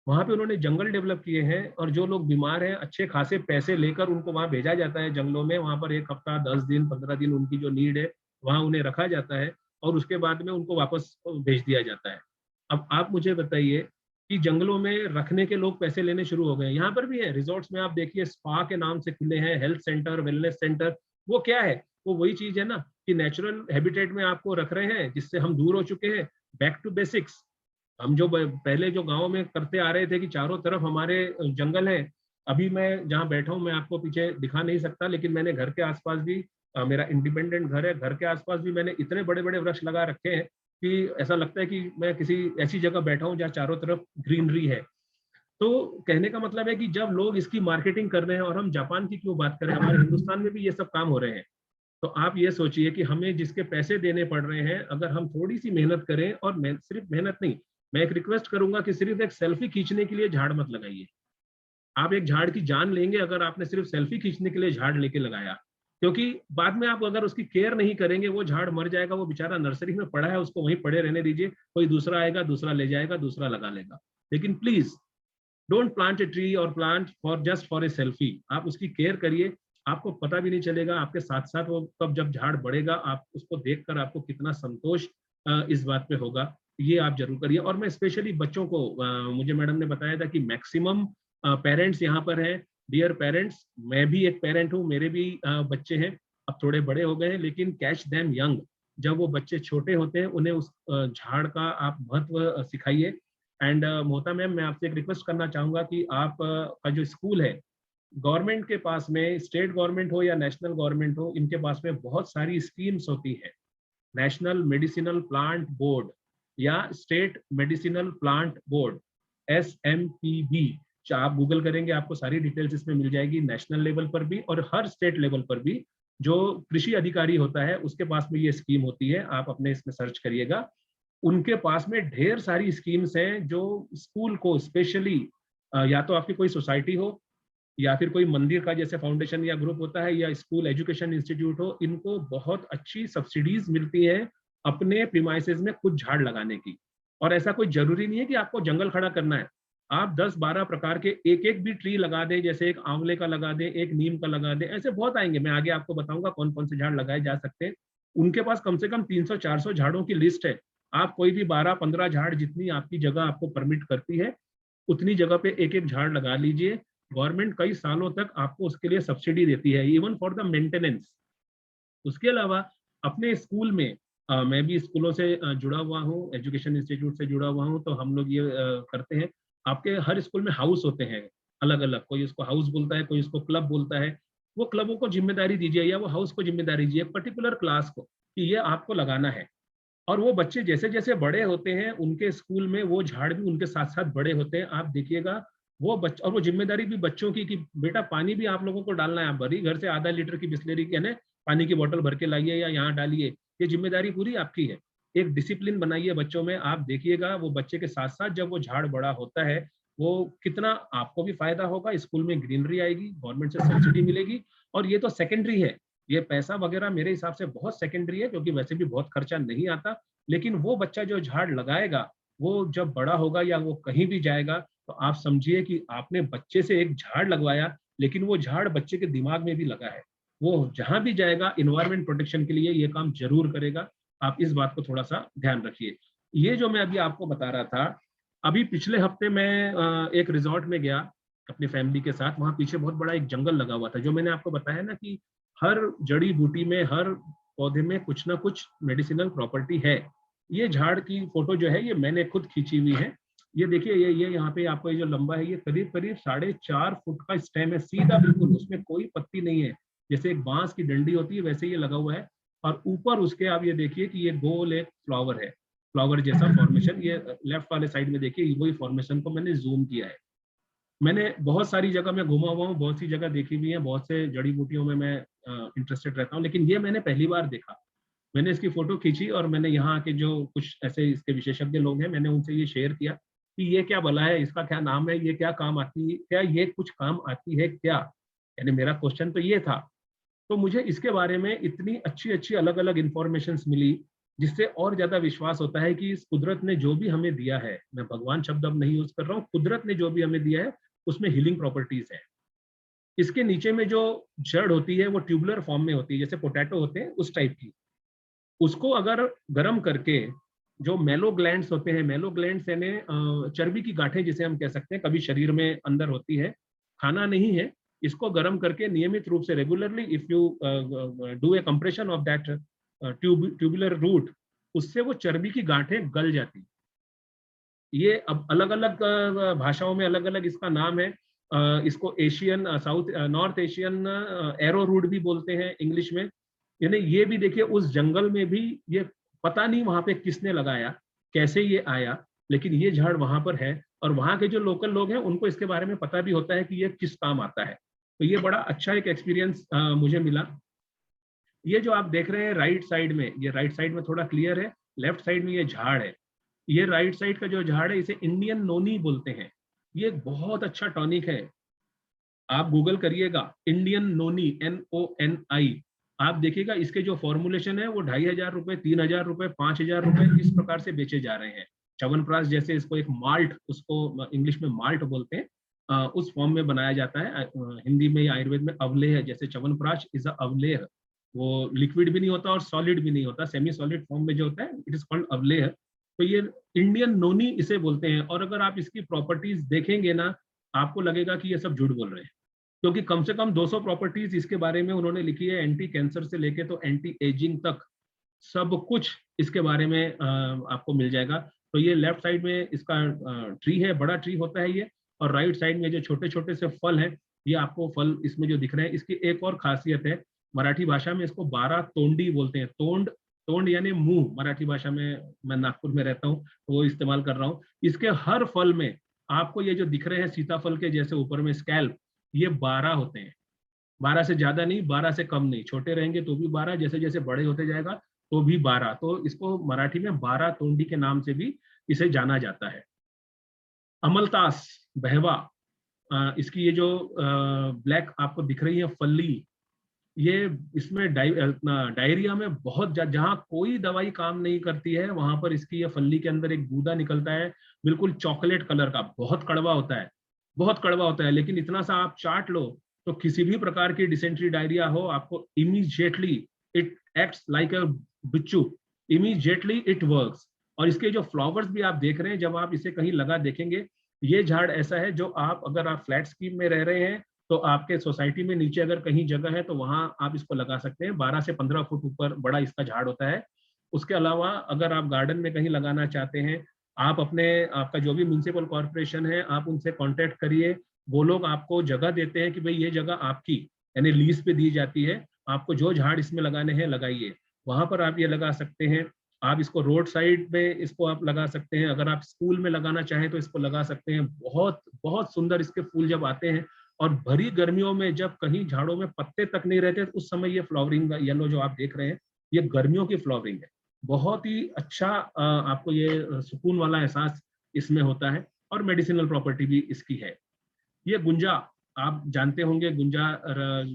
वहां पे उन्होंने जंगल डेवलप किए हैं और जो लोग बीमार हैं अच्छे खासे पैसे लेकर उनको वहां भेजा जाता है जंगलों में, वहां पर 1 हफ्ता 10 दिन 15 दिन उनकी जो नीड है वहां उन्हें रखा जाता है और उसके बाद में उनको वापस भेज दिया जाता है। अब आप मुझे बताइए कि जंगलों में रखने के लोग पैसे लेने शुरू हो गए हैं। यहाँ पर भी है, रिजॉर्ट्स में आप देखिए स्पा के नाम से खुले हैं, हेल्थ सेंटर, वेलनेस सेंटर। वो क्या है, वो वही चीज है ना कि नेचुरल हैबिटेट में आपको रख रहे हैं जिससे हम दूर हो चुके हैं। बैक टू बेसिक्स, हम जो पहले जो गाँव में करते आ रहे थे कि चारों तरफ हमारे जंगल है, अभी मैं जहाँ बैठा हूँ मैं आपको पीछे दिखा नहीं सकता, लेकिन मैंने घर के आसपास भी मेरा इंडिपेंडेंट घर है, घर के आसपास भी मैंने इतने बड़े बड़े वृक्ष लगा रखे हैं कि ऐसा लगता है कि मैं किसी ऐसी जगह बैठा हूँ जहाँ चारों तरफ ग्रीनरी है। तो कहने का मतलब है कि जब लोग इसकी मार्केटिंग कर रहे हैं, और हम जापान की क्यों बात करें, हमारे हिंदुस्तान में भी ये सब काम हो रहे हैं। तो आप ये सोचिए कि हमें जिसके पैसे देने पड़ रहे हैं, अगर हम थोड़ी सी मेहनत करें, और सिर्फ मेहनत नहीं, मैं एक रिक्वेस्ट करूंगा कि सिर्फ एक सेल्फी खींचने के लिए झाड़ मत लगाइए। आप एक झाड़ की जान लेंगे अगर आपने सिर्फ सेल्फी खींचने के लिए झाड़ लेके लगाया, क्योंकि बाद में आप अगर उसकी केयर नहीं करेंगे, वो झाड़ मर जाएगा, वो बेचारा नर्सरी में पड़ा है, उसको वहीं पड़े रहने दीजिए, कोई दूसरा आएगा, दूसरा ले जाएगा, दूसरा लगा लेगा। लेकिन please don't plant a tree और plant for just for a selfie. आप उसकी केयर करिए, आपको पता भी नहीं चलेगा आपके साथ साथ वो कब जब झाड़ बढ़ेगा, आप उसको देखकर आपको कितना संतोष इस बात पे होगा। ये आप जरूर करिए। और मैं स्पेशली बच्चों को, मुझे मैडम ने बताया था कि मैक्सिमम पेरेंट्स यहाँ पर हैं। डियर पेरेंट्स, मैं भी एक पेरेंट हूँ, मेरे भी बच्चे हैं, अब थोड़े बड़े हो गए हैं, लेकिन कैच देम यंग। जब वो बच्चे छोटे होते हैं, उन्हें उस झाड़ का आप महत्व सिखाइए। एंड मोहता मैम, मैं आपसे एक रिक्वेस्ट करना चाहूंगा कि आप का जो स्कूल है, गवर्नमेंट के पास में, स्टेट गवर्नमेंट हो या नेशनल गवर्नमेंट हो, इनके पास में बहुत सारी स्कीम्स होती है। नेशनल मेडिसिनल प्लांट बोर्ड या state medicinal plant board, SMPB, आप गूगल करेंगे आपको सारी डिटेल्स इसमें मिल जाएगी। नेशनल लेवल पर भी और हर स्टेट लेवल पर भी जो कृषि अधिकारी होता है उसके पास में ये स्कीम होती है, आप अपने इसमें सर्च करिएगा। उनके पास में ढेर सारी स्कीम्स हैं जो स्कूल को स्पेशली, या तो आपकी कोई सोसाइटी हो या फिर कोई मंदिर का जैसे फाउंडेशन या ग्रुप होता है, या स्कूल एजुकेशन इंस्टीट्यूट हो, इनको बहुत अच्छी सब्सिडीज मिलती है अपने प्रीमाइसेस में कुछ झाड़ लगाने की। और ऐसा कोई जरूरी नहीं है कि आपको जंगल खड़ा करना है, आप 10-12 प्रकार के एक एक भी ट्री लगा दें, जैसे एक आंवले का लगा दें, एक नीम का लगा दें, ऐसे बहुत आएंगे। मैं आगे आपको बताऊंगा कौन कौन से झाड़ लगाए जा सकते हैं। उनके पास कम से कम 300-400 झाड़ों की लिस्ट है। आप कोई भी 12-15 झाड़, जितनी आपकी जगह आपको परमिट करती है, उतनी जगह पे एक एक झाड़ लगा लीजिए। गवर्नमेंट कई सालों तक आपको उसके लिए सब्सिडी देती है, इवन फॉर द मेंटेनेंस। उसके अलावा अपने स्कूल में, मैं भी स्कूलों से जुड़ा हुआ हूँ, एजुकेशन इंस्टीट्यूट से जुड़ा हुआ हूँ, तो हम लोग ये करते हैं। आपके हर स्कूल में हाउस होते हैं अलग अलग, कोई उसको हाउस बोलता है, कोई उसको क्लब बोलता है। वो क्लबों को जिम्मेदारी दीजिए या वो हाउस को जिम्मेदारी दीजिए पर्टिकुलर क्लास को, कि ये आपको लगाना है। और वो बच्चे जैसे जैसे बड़े होते हैं, उनके स्कूल में वो झाड़ भी उनके साथ साथ बड़े होते हैं। आप देखिएगा वो बच्चा, और वो जिम्मेदारी भी बच्चों की कि बेटा पानी भी आप लोगों को डालना है, आप भरी घर से आधा लीटर की बिस्लेरी के ना पानी की बोतल भर के लाइए या यहाँ डालिए, ये जिम्मेदारी पूरी आपकी है। एक डिसिप्लिन बनाइए बच्चों में। आप देखिएगा वो बच्चे के साथ साथ जब वो झाड़ बड़ा होता है, वो कितना आपको भी फायदा होगा, स्कूल में ग्रीनरी आएगी, गवर्नमेंट से सब्सिडी मिलेगी। और ये तो सेकेंडरी है, ये पैसा वगैरह मेरे हिसाब से बहुत सेकेंडरी है, क्योंकि वैसे भी बहुत खर्चा नहीं आता। लेकिन वो बच्चा जो झाड़ लगाएगा, वो जब बड़ा होगा या वो कहीं भी जाएगा, तो आप समझिए कि आपने बच्चे से एक झाड़ लगवाया, लेकिन वो झाड़ बच्चे के दिमाग में भी लगा है। वो जहां भी जाएगा इन्वायरमेंट प्रोटेक्शन के लिए ये काम जरूर करेगा। आप इस बात को थोड़ा सा ध्यान रखिए। ये जो मैं अभी आपको बता रहा था, अभी पिछले हफ्ते मैं एक रिजॉर्ट में गया अपनी फैमिली के साथ। वहां पीछे बहुत बड़ा एक जंगल लगा हुआ था। जो मैंने आपको बताया ना कि हर जड़ी बूटी में, हर पौधे में कुछ ना कुछ मेडिसिनल प्रॉपर्टी है। ये झाड़ की फोटो जो है ये मैंने खुद खींची हुई है। ये देखिए, ये यहाँ पे आपको ये जो लंबा है, ये करीब करीब 4.5 फुट का स्टेम है, सीधा बिल्कुल, उसमें कोई पत्ती नहीं है। जैसे एक बांस की डंडी होती है वैसे ये लगा हुआ है। और ऊपर उसके आप ये देखिए कि ये गोल एक फ्लावर है, फ्लावर जैसा फॉर्मेशन। ये लेफ्ट वाले साइड में देखिए, वही फॉर्मेशन को मैंने जूम किया है। मैंने बहुत सारी जगह में घुमा हुआ हूँ, बहुत सी जगह देखी हुई है, बहुत से जड़ी बूटियों में मैं इंटरेस्टेड रहता हूँ, लेकिन ये मैंने पहली बार देखा। मैंने इसकी फोटो खींची और मैंने यहाँ के जो कुछ ऐसे इसके विशेषज्ञ लोग हैं, मैंने उनसे ये शेयर किया कि ये क्या भला है, इसका क्या नाम है, ये क्या काम आती है, क्या ये कुछ काम आती है क्या। यानी मेरा क्वेश्चन तो ये था। तो मुझे इसके बारे में इतनी अच्छी अच्छी अलग अलग इंफॉर्मेशन मिली, जिससे और ज्यादा विश्वास होता है कि इस कुदरत ने जो भी हमें दिया है, मैं भगवान शब्द अब नहीं यूज कर रहा हूँ, कुदरत ने जो भी हमें दिया है उसमें हीलिंग प्रॉपर्टीज है। इसके नीचे में जो जड़ होती है वो ट्यूबुलर फॉर्म में होती है, जैसे पोटैटो होते हैं उस टाइप की। उसको अगर गर्म करके, जो मेलो ग्लैंड्स होते हैं, मेलो ग्लैंड्स यानी चर्बी की गांठें जिसे हम कह सकते हैं, कभी शरीर में अंदर होती है, खाना नहीं है। इसको गर्म करके नियमित रूप से regularly if you do a compression of that tubular root, उससे वो चर्बी की गांठें गल जाती। ये अब अलग अलग भाषाओं में अलग अलग इसका नाम है। इसको Asian south north Asian arrowroot भी बोलते हैं इंग्लिश में। यानी ये भी देखिए उस जंगल में भी ये पता नहीं वहां पे किसने लगाया, कैसे ये आया, लेकिन ये झाड़ वहां पर है और वहां के जो लोकल लोग हैं उनको इसके बारे में पता भी होता है कि ये किस काम आता है। तो ये बड़ा अच्छा एक एक्सपीरियंस मुझे मिला। ये जो आप देख रहे हैं राइट साइड में, ये राइट साइड में थोड़ा क्लियर है, लेफ्ट साइड में ये झाड़ है। ये राइट साइड का जो झाड़ है इसे इंडियन नोनी बोलते हैं। ये बहुत अच्छा टॉनिक है, आप गूगल करिएगा इंडियन नोनी NONI, आप देखिएगा इसके जो फॉर्मुलेशन है वो 2500 रुपए, 3000 रुपए, 5000 रुपए इस प्रकार से बेचे जा रहे हैं। च्यवनप्राश जैसे इसको एक माल्ट, उसको इंग्लिश में माल्ट बोलते हैं, उस फॉर्म में बनाया जाता है। हिंदी में या आयुर्वेद में अवलेह है, जैसे च्यवनप्राश इज अ अवलेह, वो लिक्विड भी नहीं होता और सॉलिड भी नहीं होता, सेमी सॉलिड फॉर्म में जो होता है इट इज कॉल्ड अवलेह। तो ये इंडियन नोनी इसे बोलते हैं। और अगर आप इसकी प्रॉपर्टीज देखेंगे ना, आपको लगेगा कि ये सब झूठ बोल रहे हैं, क्योंकि कम से कम 200 प्रॉपर्टीज इसके बारे में उन्होंने लिखी है, एंटी कैंसर से लेके तो एंटी एजिंग तक सब कुछ इसके बारे में आपको मिल जाएगा। तो ये लेफ्ट साइड में इसका ट्री है, बड़ा ट्री होता है ये, और राइट साइड में जो छोटे छोटे से फल हैं, ये आपको फल इसमें जो दिख रहे हैं। इसकी एक और खासियत है, मराठी भाषा में इसको 12 तोंडी बोलते हैं। तोंड, तोंड यानी मुंह, मराठी भाषा में, मैं नागपुर में रहता हूँ तो वो इस्तेमाल कर रहा हूँ। इसके हर फल में आपको ये जो दिख रहे हैं सीताफल के जैसे ऊपर में स्कैल्प, ये 12 होते हैं। 12 से ज्यादा नहीं, 12 से कम नहीं, छोटे रहेंगे तो भी 12, जैसे जैसे बड़े होते जाएगा तो भी 12। तो इसको मराठी में 12 तोंडी के नाम से भी इसे जाना जाता है। अमलतास, बहवा, इसकी ये जो ब्लैक आपको दिख रही है फली, ये इसमें डायरिया में बहुत जहां कोई दवाई काम नहीं करती है वहां पर इसकी ये फल्ली के अंदर एक गूदा निकलता है, बिल्कुल चॉकलेट कलर का, बहुत कड़वा होता है, बहुत कड़वा होता है, लेकिन इतना सा आप चाट लो तो किसी भी प्रकार की डिसेंट्री डायरिया हो, आपको इमीडिएटली इट एक्ट्स लाइक अ बिच्छू, इमीडिएटली इट वर्क्स। और इसके जो फ्लावर्स भी आप देख रहे हैं, जब आप इसे कहीं लगा देखेंगे, ये झाड़ ऐसा है जो आप, अगर आप फ्लैट स्कीम में रह रहे हैं तो आपके सोसाइटी में नीचे अगर कहीं जगह है तो वहां आप इसको लगा सकते हैं। 12 से 15 फुट ऊपर बड़ा इसका झाड़ होता है। उसके अलावा अगर आप गार्डन में कहीं लगाना चाहते हैं, आप अपने, आपका जो भी म्युनिसिपल कॉर्पोरेशन है, आप उनसे कांटेक्ट करिए, वो लोग आपको जगह देते हैं कि भाई ये जगह आपकी, यानी लीज पे दी जाती है, आपको जो झाड़ इसमें लगाने हैं लगाइए। वहां पर आप ये लगा सकते हैं। आप इसको रोड साइड में इसको आप लगा सकते हैं, अगर आप स्कूल में लगाना चाहें तो इसको लगा सकते हैं। बहुत बहुत सुंदर इसके फूल जब आते हैं, और भरी गर्मियों में जब कहीं झाड़ों में पत्ते तक नहीं रहते, तो उस समय ये फ्लावरिंग येलो जो आप देख रहे हैं, ये गर्मियों की फ्लावरिंग है। बहुत ही अच्छा आपको ये सुकून वाला एहसास इसमें होता है, और मेडिसिनल प्रॉपर्टी भी इसकी है। ये गुंजा, आप जानते होंगे, गुंजा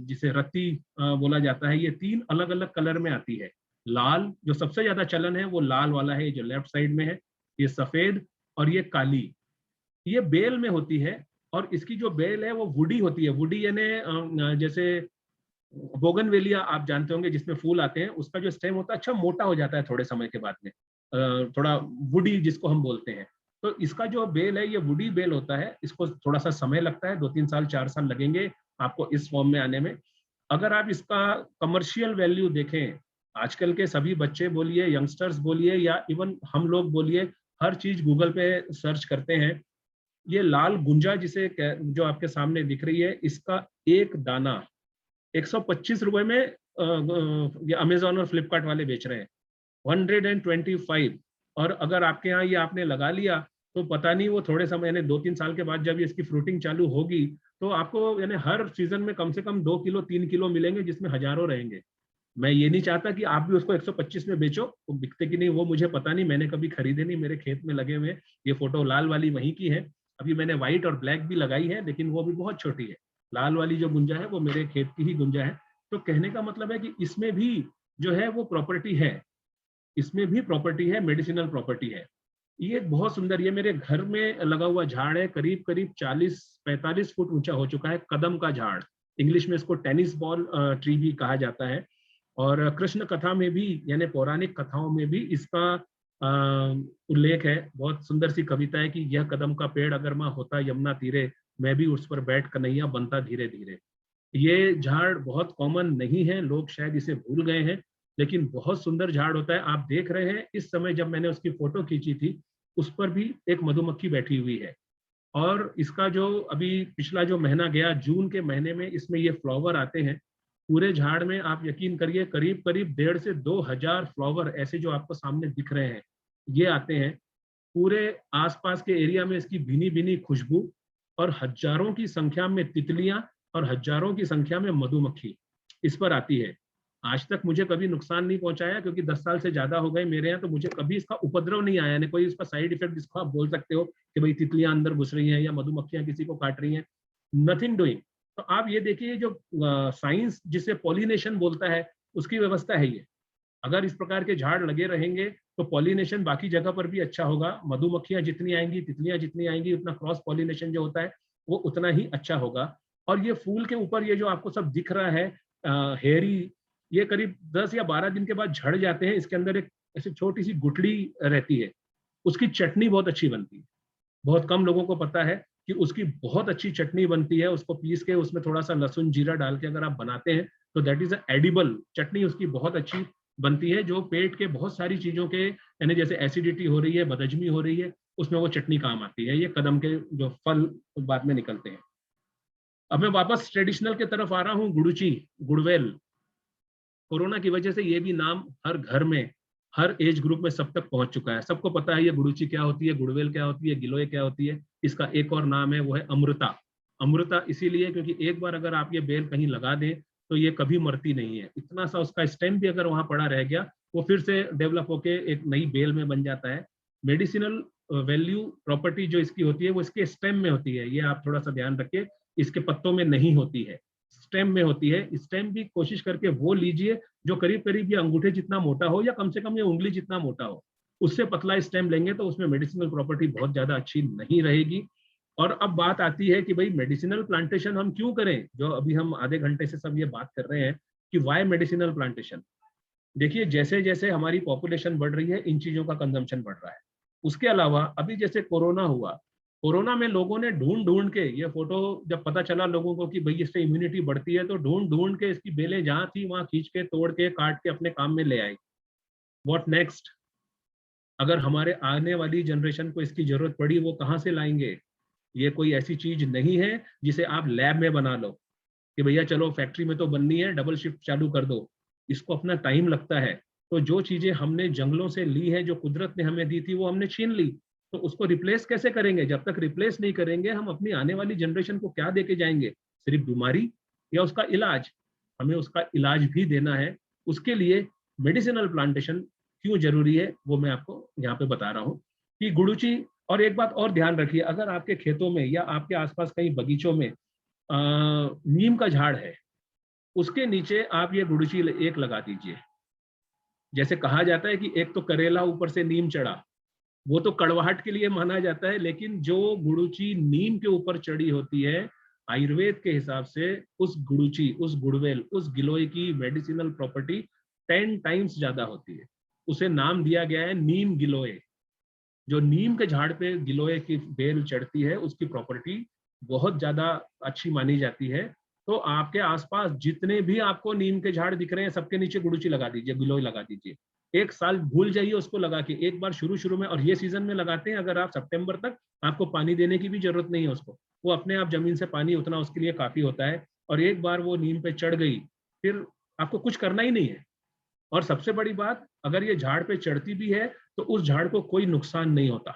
जिसे रत्ती बोला जाता है, ये 3 अलग अलग कलर में आती है। लाल, जो सबसे ज्यादा चलन है वो लाल वाला है जो लेफ्ट साइड में है, ये सफेद, और ये काली। ये बेल में होती है, और इसकी जो बेल है वो वुडी होती है। वुडी यानी जैसे बोगनवेलिया आप जानते होंगे जिसमें फूल आते हैं, उसका जो स्टेम होता है अच्छा मोटा हो जाता है थोड़े समय के बाद में, थोड़ा वुडी जिसको हम बोलते हैं। तो इसका जो बेल है ये वुडी बेल होता है। इसको थोड़ा सा समय लगता है, 2-3 साल 4 साल लगेंगे आपको इस फॉर्म में आने में। अगर आप इसका कमर्शियल वैल्यू देखें, आजकल के सभी बच्चे बोलिए, यंगस्टर्स बोलिए, या इवन हम लोग बोलिए, हर चीज गूगल पे सर्च करते हैं। ये लाल गुंजा जिसे जो आपके सामने दिख रही है, इसका एक दाना 125 रुपए में ये अमेजोन और फ्लिपकार्ट वाले बेच रहे हैं, 125। और अगर आपके यहाँ ये आपने लगा लिया तो पता नहीं वो थोड़े समय, यानी 2-3 साल के बाद जब ये इसकी फ्रूटिंग चालू होगी, तो आपको यानी हर सीजन में कम से कम 2 किलो 3 किलो मिलेंगे, जिसमें हजारों रहेंगे। मैं ये नहीं चाहता कि आप भी उसको 125 में बेचो, वो बिकते कि नहीं वो मुझे पता नहीं, मैंने कभी खरीदे नहीं, मेरे खेत में लगे हुए। ये फोटो लाल वाली वहीं की है। अभी मैंने व्हाइट और ब्लैक भी लगाई है, लेकिन वो भी बहुत छोटी है। लाल वाली जो गुंजा है वो मेरे खेत की ही गुंजा है। तो कहने का मतलब है कि इसमें भी जो है वो प्रॉपर्टी है, इसमें भी प्रॉपर्टी है, मेडिसिनल प्रॉपर्टी है। ये बहुत सुंदर, ये मेरे घर में लगा हुआ झाड़ है, करीब करीब 40-45 फुट ऊंचा हो चुका है। कदम का झाड़, इंग्लिश में इसको टेनिस बॉल ट्री भी कहा जाता है। और कृष्ण कथा में भी, यानी पौराणिक कथाओं में भी इसका उल्लेख है। बहुत सुंदर सी कविता है कि यह कदम का पेड़ अगर मैं होता यमुना तीरे, मैं भी उस पर बैठ कन्हैया बनता धीरे धीरे। ये झाड़ बहुत कॉमन नहीं है, लोग शायद इसे भूल गए हैं, लेकिन बहुत सुंदर झाड़ होता है। आप देख रहे हैं इस समय, जब मैंने उसकी फोटो खींची थी, उस पर भी एक मधुमक्खी बैठी हुई है। और इसका जो अभी पिछला जो महीना गया, जून के महीने में इसमें ये फ्लावर आते हैं पूरे झाड़ में। आप यकीन करिए करीब करीब 1,500 से 2,000 फ्लावर ऐसे जो आपको सामने दिख रहे हैं ये आते हैं। पूरे आसपास के एरिया में इसकी भीनी भीनी खुशबू, और हजारों की संख्या में तितलियां और हजारों की संख्या में मधुमक्खी इस पर आती है। आज तक मुझे कभी नुकसान नहीं पहुंचाया, क्योंकि 10 साल से ज्यादा हो गए मेरे यहाँ, तो मुझे कभी इसका उपद्रव नहीं आया। नहीं कोई इसका साइड इफेक्ट जिसको आप बोल सकते हो कि भाई तितलियां अंदर घुस रही हैं या मधुमक्खियां किसी को काट रही हैं, नथिंग डूइंग। तो आप ये देखिए जो साइंस जिसे पॉलिनेशन बोलता है उसकी व्यवस्था है ये। अगर इस प्रकार के झाड़ लगे रहेंगे तो पॉलिनेशन बाकी जगह पर भी अच्छा होगा। मधुमक्खियां जितनी आएंगी, तितलियां जितनी आएंगी, उतना क्रॉस पॉलिनेशन जो होता है वो उतना ही अच्छा होगा। और ये फूल के ऊपर ये जो आपको सब दिख रहा है हेयरी, ये करीब 10 या 12 दिन के बाद झड़ जाते हैं। इसके अंदर एक ऐसी छोटी सी गुठली रहती है, उसकी चटनी बहुत अच्छी बनती है। बहुत कम लोगों को पता है कि उसकी बहुत अच्छी चटनी बनती है। उसको पीस के उसमें थोड़ा सा लहसुन जीरा डाल के अगर आप बनाते हैं तो दैट इज एडिबल चटनी, उसकी बहुत अच्छी बनती है, जो पेट के बहुत सारी चीजों के, यानी जैसे एसिडिटी हो रही है, बदहजमी हो रही है, उसमें वो चटनी काम आती है। ये कदम के जो फल बाद में निकलते हैं। अब मैं वापस ट्रेडिशनल के तरफ आ रहा हूँ। गुड़ुची, गुड़वेल। कोरोना की वजह से ये भी नाम हर घर में, हर एज ग्रुप में सब तक पहुंच चुका है। सबको पता है ये गुड़ुची क्या होती है, गुड़वेल क्या होती है, गिलोय क्या होती है। इसका एक और नाम है, वो है अमृता। अमृता इसीलिए क्योंकि एक बार अगर आप ये बेल कहीं लगा दें तो ये कभी मरती नहीं है। इतना सा उसका स्टेम भी अगर वहां पड़ा रह गया, वो फिर से डेवलप होके एक नई बेल में बन जाता है। मेडिसिनल वैल्यू प्रॉपर्टी जो इसकी होती है वो इसके स्टेम में होती है। ये आप थोड़ा सा ध्यान रखिए, इसके पत्तों में नहीं होती है, स्टेम में होती है। स्टेम भी कोशिश करके वो लीजिए जो करीब करीब ये अंगूठे जितना मोटा हो, या कम से कम ये उंगली जितना मोटा हो। उससे पतला स्टेम लेंगे तो उसमें मेडिसिनल प्रॉपर्टी बहुत ज्यादा अच्छी नहीं रहेगी। और अब बात आती है कि भाई मेडिसिनल प्लांटेशन हम क्यों करें, जो अभी हम आधे घंटे से सब ये बात कर रहे हैं कि वाई मेडिसिनल प्लांटेशन। देखिए जैसे जैसे हमारी पॉपुलेशन बढ़ रही है, इन चीजों का कंजम्पशन बढ़ रहा है। उसके अलावा अभी जैसे कोरोना हुआ, कोरोना में लोगों ने ढूंढ ढूंढ के, ये फोटो जब पता चला लोगों को कि भाई इससे इम्यूनिटी बढ़ती है, तो ढूंढ ढूंढ के इसकी बेलें जहां थी वहां खींच के, तोड़ के, काट के अपने काम में ले आए। What next? अगर हमारे आने वाली जनरेशन को इसकी जरूरत पड़ी, वो कहाँ से लाएंगे? ये कोई ऐसी चीज नहीं है जिसे आप लैब में बना लो कि भैया चलो फैक्ट्री में तो बननी है, डबल शिफ्ट चालू कर दो। इसको अपना टाइम लगता है। तो जो चीजें हमने जंगलों से ली है, जो कुदरत ने हमें दी थी, वो हमने छीन ली, तो उसको रिप्लेस कैसे करेंगे? जब तक रिप्लेस नहीं करेंगे, हम अपनी आने वाली जनरेशन को क्या देके जाएंगे? सिर्फ बीमारी या उसका इलाज? हमें उसका इलाज भी देना है। उसके लिए मेडिसिनल प्लांटेशन क्यों जरूरी है वो मैं आपको यहाँ पे बता रहा हूँ कि गुड़ुची। और एक बात और ध्यान रखिए, अगर आपके खेतों में या आपके आसपास कहीं बगीचों में नीम का झाड़ है, उसके नीचे आप ये गुड़ुची एक लगा दीजिए। जैसे कहा जाता है कि एक तो करेला ऊपर से नीम चढ़ा, वो तो कड़वाहट के लिए माना जाता है, लेकिन जो गुड़ुची नीम के ऊपर चढ़ी होती है, आयुर्वेद के हिसाब से उस गुड़ुची, उस गुड़वेल, उस गिलोय की मेडिसिनल प्रॉपर्टी 10 टाइम्स ज्यादा होती है। उसे नाम दिया गया है नीम गिलोय। जो नीम के झाड़ पे गिलोय की बेल चढ़ती है, उसकी प्रॉपर्टी बहुत ज्यादा अच्छी मानी जाती है। तो आपके आसपास जितने भी आपको नीम के झाड़ दिख रहे हैं, सबके नीचे गुड़ुची लगा दीजिए, गिलोय लगा दीजिए। एक साल भूल जाइए उसको लगा के, एक बार शुरू में। और ये सीजन में लगाते हैं अगर आप सितंबर तक, आपको पानी देने की भी जरूरत नहीं है उसको, वो अपने आप जमीन से पानी उतना उसके लिए काफी होता है। और एक बार वो नीम पे चढ़ गई, फिर आपको कुछ करना ही नहीं है। और सबसे बड़ी बात, अगर ये झाड़ पे चढ़ती भी है तो उस झाड़ को कोई नुकसान नहीं होता।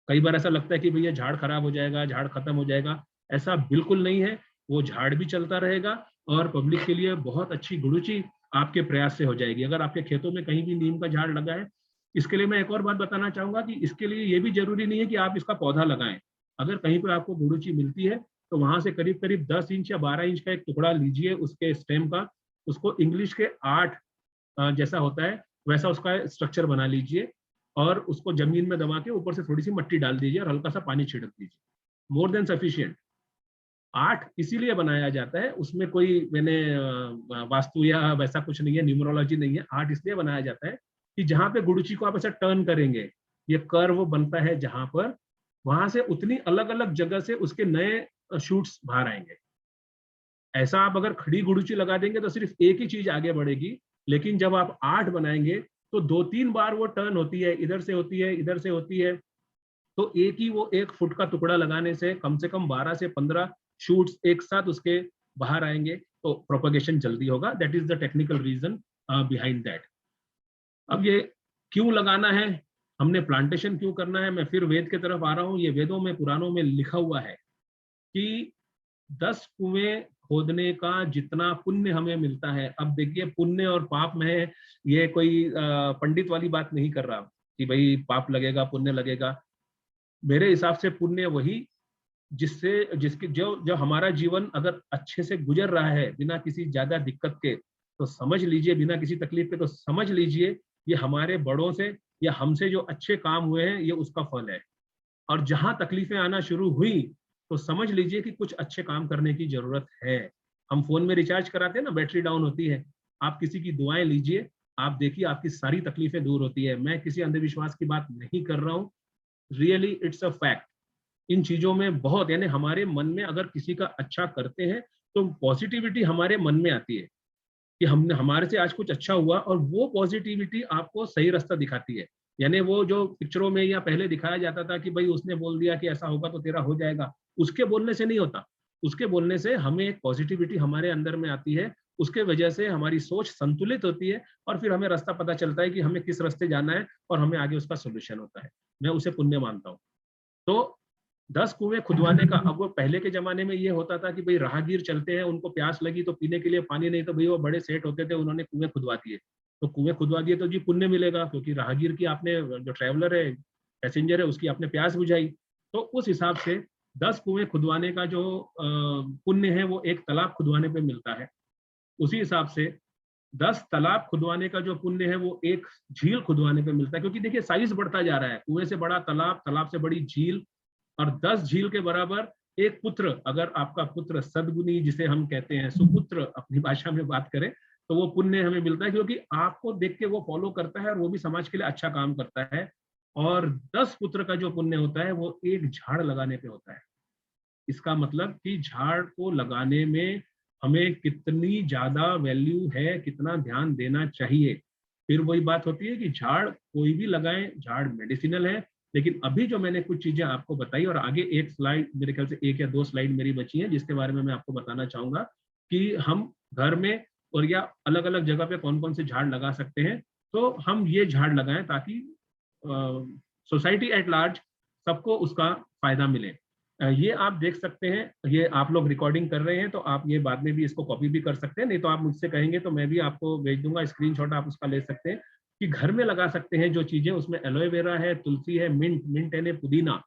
कई बार ऐसा लगता है कि भैया झाड़ खराब हो जाएगा, झाड़ खत्म हो जाएगा, ऐसा बिल्कुल नहीं है। वो झाड़ भी चलता रहेगा और पब्लिक के लिए बहुत अच्छी गुड़ुची आपके प्रयास से हो जाएगी। अगर आपके खेतों में कहीं भी नीम का झाड़ लगा है, इसके लिए मैं एक और बात बताना चाहूंगा कि इसके लिए ये भी जरूरी नहीं है कि आप इसका पौधा लगाएं। अगर कहीं पर आपको गुड़ुची मिलती है तो वहां से करीब करीब 10 इंच या 12 इंच का एक टुकड़ा लीजिए उसके स्टेम का, उसको इंग्लिश के 8 जैसा होता है वैसा उसका स्ट्रक्चर बना लीजिए, और उसको जमीन में दबा के ऊपर से थोड़ी सी मिट्टी डाल दीजिए और हल्का सा पानी छिड़क दीजिए। More than sufficient. 8 इसीलिए बनाया जाता है, उसमें कोई मैंने वास्तु या वैसा कुछ नहीं है, न्यूमरोलॉजी नहीं है। 8 इसलिए बनाया जाता है कि जहां पे गुड़ुची को आप ऐसा टर्न करेंगे, ये कर्व बनता है जहां पर, वहां से उतनी अलग अलग जगह से उसके नए शूट्स बाहर आएंगे। ऐसा आप अगर खड़ी गुड़ुची लगा देंगे तो सिर्फ एक ही चीज आगे बढ़ेगी, लेकिन जब आप 8 बनाएंगे तो 2-3 बार वो टर्न होती है, इधर से होती है, इधर से होती है, तो एक ही वो 1 फुट का टुकड़ा लगाने से कम 12 से 15 शूट्स एक साथ उसके बाहर आएंगे, तो प्रोपगेशन जल्दी होगा। That is the technical reason behind that. अब ये क्यों लगाना है, हमने प्लांटेशन क्यों करना है, मैं फिर वेद के तरफ आ रहा हूँ। ये वेदों में, पुराणों में लिखा हुआ है कि 10 कुएं खोदने का जितना पुण्य हमें मिलता है। अब देखिए, पुण्य और पाप में ये कोई पंडित वाली बात नहीं कर रहा कि भाई पाप लगेगा पुण्य लगेगा। मेरे हिसाब से पुण्य वही जिसके जो हमारा जीवन अगर अच्छे से गुजर रहा है बिना किसी ज्यादा दिक्कत के, तो समझ लीजिए, बिना किसी तकलीफ के, तो समझ लीजिए ये हमारे बड़ों से या हमसे जो अच्छे काम हुए हैं ये उसका फल है। और जहां तकलीफें आना शुरू हुई तो समझ लीजिए कि कुछ अच्छे काम करने की जरूरत है। हम फोन में रिचार्ज कराते हैं ना, बैटरी डाउन होती है, आप किसी की दुआएं लीजिए, आप देखिए आपकी सारी तकलीफें दूर होती है। मैं किसी अंधविश्वास की बात नहीं कर रहा हूँ, रियली इट्स अ फैक्ट। इन चीजों में बहुत, यानी हमारे मन में अगर किसी का अच्छा करते हैं तो पॉजिटिविटी हमारे मन में आती है कि हमने, हमारे से आज कुछ अच्छा हुआ, और वो पॉजिटिविटी आपको सही रास्ता दिखाती है। यानी वो जो पिक्चरों में या पहले दिखाया जाता था कि भाई उसने बोल दिया कि ऐसा होगा तो तेरा हो जाएगा, उसके बोलने से नहीं होता। उसके बोलने से हमें एक पॉजिटिविटी हमारे अंदर में आती है, उसके वजह से हमारी सोच संतुलित होती है, और फिर हमें रास्ता पता चलता है कि हमें किस रास्ते जाना है, और हमें आगे उसका सोल्यूशन होता है। मैं उसे पुण्य मानता हूँ। तो 10 कुएं खुदवाने का, अब वो पहले के जमाने में ये होता था कि भाई राहगीर चलते हैं, उनको प्यास लगी तो पीने के लिए पानी नहीं, तो भाई वो बड़े सेठ होते थे, उन्होंने कुएं खुदवा दिए। तो कुएं खुदवा दिए तो जी पुण्य मिलेगा, क्योंकि राहगीर की आपने, जो ट्रैवलर है, पैसेंजर है, उसकी आपने प्यास बुझाई। तो उस हिसाब से 10 कुएं खुदवाने का जो पुण्य है वो एक तालाब खुदवाने पे मिलता है। उसी हिसाब से 10 तालाब खुदवाने का जो पुण्य है वो एक झील खुदवाने पे मिलता है। क्योंकि देखिए साइज बढ़ता जा रहा है, कुएं से बड़ा तालाब, तालाब से बड़ी झील, और 10 झील के बराबर एक पुत्र। अगर आपका पुत्र सद्गुनी, जिसे हम कहते हैं सुपुत्र अपनी भाषा में बात करें, तो वो पुण्य हमें मिलता है, क्योंकि आपको देख के वो फॉलो करता है और वो भी समाज के लिए अच्छा काम करता है। और 10 पुत्र का जो पुण्य होता है वो एक झाड़ लगाने पे होता है। इसका मतलब कि झाड़ को लगाने में हमें कितनी ज्यादा वैल्यू है, कितना ध्यान देना चाहिए। फिर वही बात होती है कि झाड़ कोई भी लगाएं, झाड़ मेडिसिनल है। लेकिन अभी जो मैंने कुछ चीजें आपको बताई, और आगे एक स्लाइड, मेरे ख्याल से 1 या 2 स्लाइड मेरी बची है, जिसके बारे में मैं आपको बताना चाहूंगा कि हम घर में और या अलग अलग जगह पे कौन कौन से झाड़ लगा सकते हैं। तो हम ये झाड़ लगाएं ताकि सोसाइटी एट लार्ज सबको उसका फायदा मिले। ये आप देख सकते हैं, ये आप लोग रिकॉर्डिंग कर रहे हैं तो आप ये बाद में भी इसको कॉपी भी कर सकते हैं, नहीं तो आप मुझसे कहेंगे तो मैं भी आपको भेज दूंगा, स्क्रीनशॉट आप उसका ले सकते हैं। कि घर में लगा सकते हैं जो चीजें, उसमें एलोवेरा है, तुलसी है, मिंट यानी पुदीना,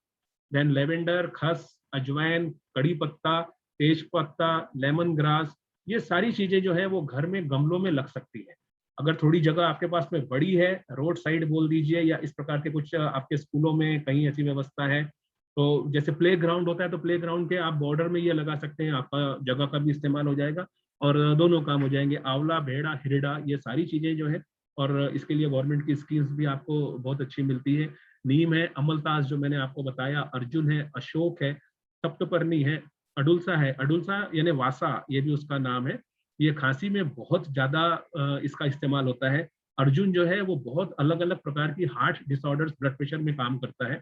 देन लेवेंडर, खस, अजवाइन, कड़ी पत्ता, तेज पत्ता, लेमन ग्रास, ये सारी चीजें जो है वो घर में गमलों में लग सकती है। अगर थोड़ी जगह आपके पास में बड़ी है, रोड साइड बोल दीजिए, या इस प्रकार के कुछ आपके स्कूलों में कहीं ऐसी व्यवस्था है, तो जैसे प्ले ग्राउंड होता है तो प्ले ग्राउंड के आप बॉर्डर में ये लगा सकते हैं, आपका जगह का भी इस्तेमाल हो जाएगा और दोनों काम हो जाएंगे। आंवला, भेड़ा, हिरडा, ये सारी चीजें जो है, और इसके लिए गवर्नमेंट की स्कीम्स भी आपको बहुत अच्छी मिलती है। नीम है, अमलतास जो मैंने आपको बताया, अर्जुन है, अशोक है, सप्तपर्णी है, अडुलसा है। अडुलसा यानी वासा, ये भी उसका नाम है। ये खांसी में बहुत ज्यादा इसका इस्तेमाल होता है। अर्जुन जो है वो बहुत अलग अलग प्रकार की हार्ट डिसऑर्डर्स, ब्लड प्रेशर में काम करता है।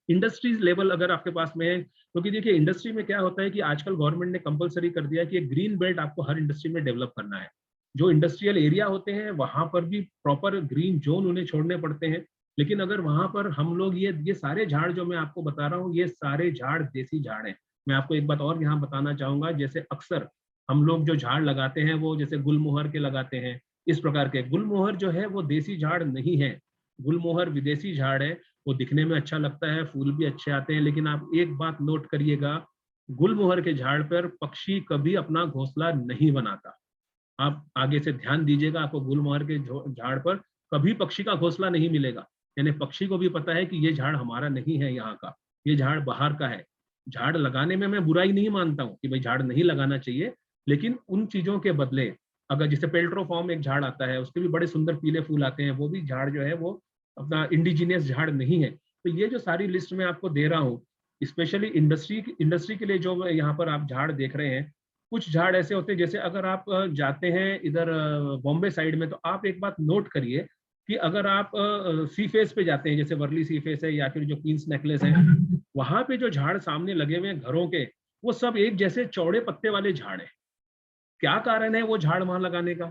इंडस्ट्रीज लेवल अगर आपके पास में है, क्योंकि देखिए इंडस्ट्री में क्या होता है कि आजकल गवर्नमेंट ने कंपलसरी कर दिया है कि एक ग्रीन बेल्ट आपको हर इंडस्ट्री में डेवलप करना है। जो इंडस्ट्रियल एरिया होते हैं वहां पर भी प्रॉपर ग्रीन जोन उन्हें छोड़ने पड़ते हैं। लेकिन अगर वहां पर हम लोग ये सारे झाड़ जो मैं आपको बता रहा हूँ, ये सारे झाड़ देसी झाड़ हैं। मैं आपको एक बात और यहाँ बताना चाहूंगा, जैसे अक्सर हम लोग जो झाड़ लगाते हैं वो जैसे गुलमोहर के लगाते हैं, इस प्रकार के। गुलमोहर जो है वो देसी झाड़ नहीं है, गुलमोहर विदेशी झाड़ है। वो दिखने में अच्छा लगता है, फूल भी अच्छे आते हैं, लेकिन आप एक बात नोट करिएगा, गुलमोहर के झाड़ पर पक्षी कभी अपना घोंसला नहीं बनाता। आप आगे से ध्यान दीजिएगा, आपको गुलमोहर के झाड़ पर कभी पक्षी का घोंसला नहीं मिलेगा। यानी पक्षी को भी पता है कि ये झाड़ हमारा नहीं है, यहाँ का, ये झाड़ बाहर का है। झाड़ लगाने में मैं बुराई नहीं मानता हूँ कि भाई झाड़ नहीं लगाना चाहिए, लेकिन उन चीजों के बदले, अगर जैसे पेल्ट्रोफॉर्म एक झाड़ आता है, उसके भी बड़े सुंदर पीले फूल आते हैं, वो भी झाड़ जो है वो अपना इंडिजीनियस झाड़ नहीं है। तो ये जो सारी लिस्ट में आपको दे रहा हूँ, स्पेशली इंडस्ट्री के लिए जो यहाँ पर आप झाड़ देख रहे हैं, कुछ झाड़ ऐसे होते हैं, जैसे अगर आप जाते हैं इधर बॉम्बे साइड में, तो आप एक बात नोट करिए कि अगर आप सी फेस पे जाते हैं, जैसे वर्ली सी फेस है या फिर जो क्वींस नेकलेस है, वहां पे जो झाड़ सामने लगे हुए हैं घरों के, वो सब एक जैसे चौड़े पत्ते वाले झाड़ है। क्या कारण है वो झाड़ वहां लगाने का?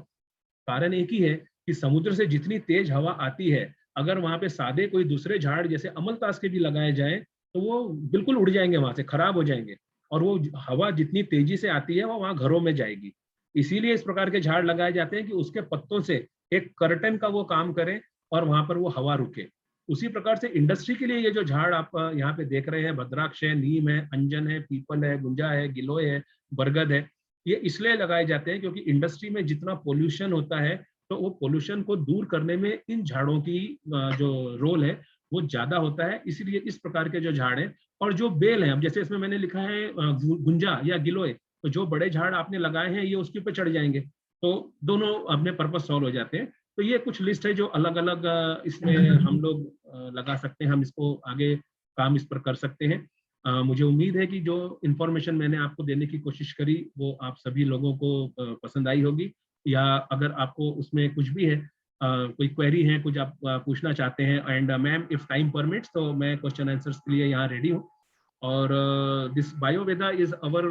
कारण एक ही है कि समुद्र से जितनी तेज हवा आती है, अगर वहां पे सादे कोई दूसरे झाड़ जैसे अमलतास के भी लगाए जाएं, तो वो बिल्कुल उड़ जाएंगे, वहां से खराब हो जाएंगे, और वो हवा जितनी तेजी से आती है वो वहां घरों में जाएगी। इसीलिए इस प्रकार के झाड़ लगाए जाते हैं कि उसके पत्तों से एक कर्टन का वो काम करें और वहां पर वो हवा रुके। उसी प्रकार से इंडस्ट्री के लिए ये जो झाड़ आप यहाँ पे देख रहे हैं, भद्राक्ष है, नीम है, अंजन है, पीपल है, गुंजा है, गिलोय है, बरगद है, ये इसलिए लगाए जाते हैं क्योंकि इंडस्ट्री में जितना पोल्यूशन होता है, तो वो पोल्यूशन को दूर करने में इन झाड़ों की जो रोल है वो ज्यादा होता है। इसीलिए इस प्रकार के जो झाड़ हैं, और जो बेल है, अब जैसे इसमें मैंने लिखा है गुंजा या गिलोय, तो जो बड़े झाड़ आपने लगाए हैं ये उसके ऊपर चढ़ जाएंगे, तो दोनों अपने पर्पज सॉल्व हो जाते हैं। तो ये कुछ लिस्ट है जो अलग अलग इसमें हम लोग लगा सकते हैं, हम इसको आगे काम इस पर कर सकते हैं। मुझे उम्मीद है कि जो इन्फॉर्मेशन मैंने आपको देने की कोशिश करी वो आप सभी लोगों को पसंद आई होगी, या अगर आपको उसमें कुछ भी है, कोई क्वेरी है, कुछ आप पूछना चाहते हैं, and ma'am if time permits तो मैं क्वेश्चन आंसर्स के लिए यहाँ रेडी हूँ। और this Bioveda is our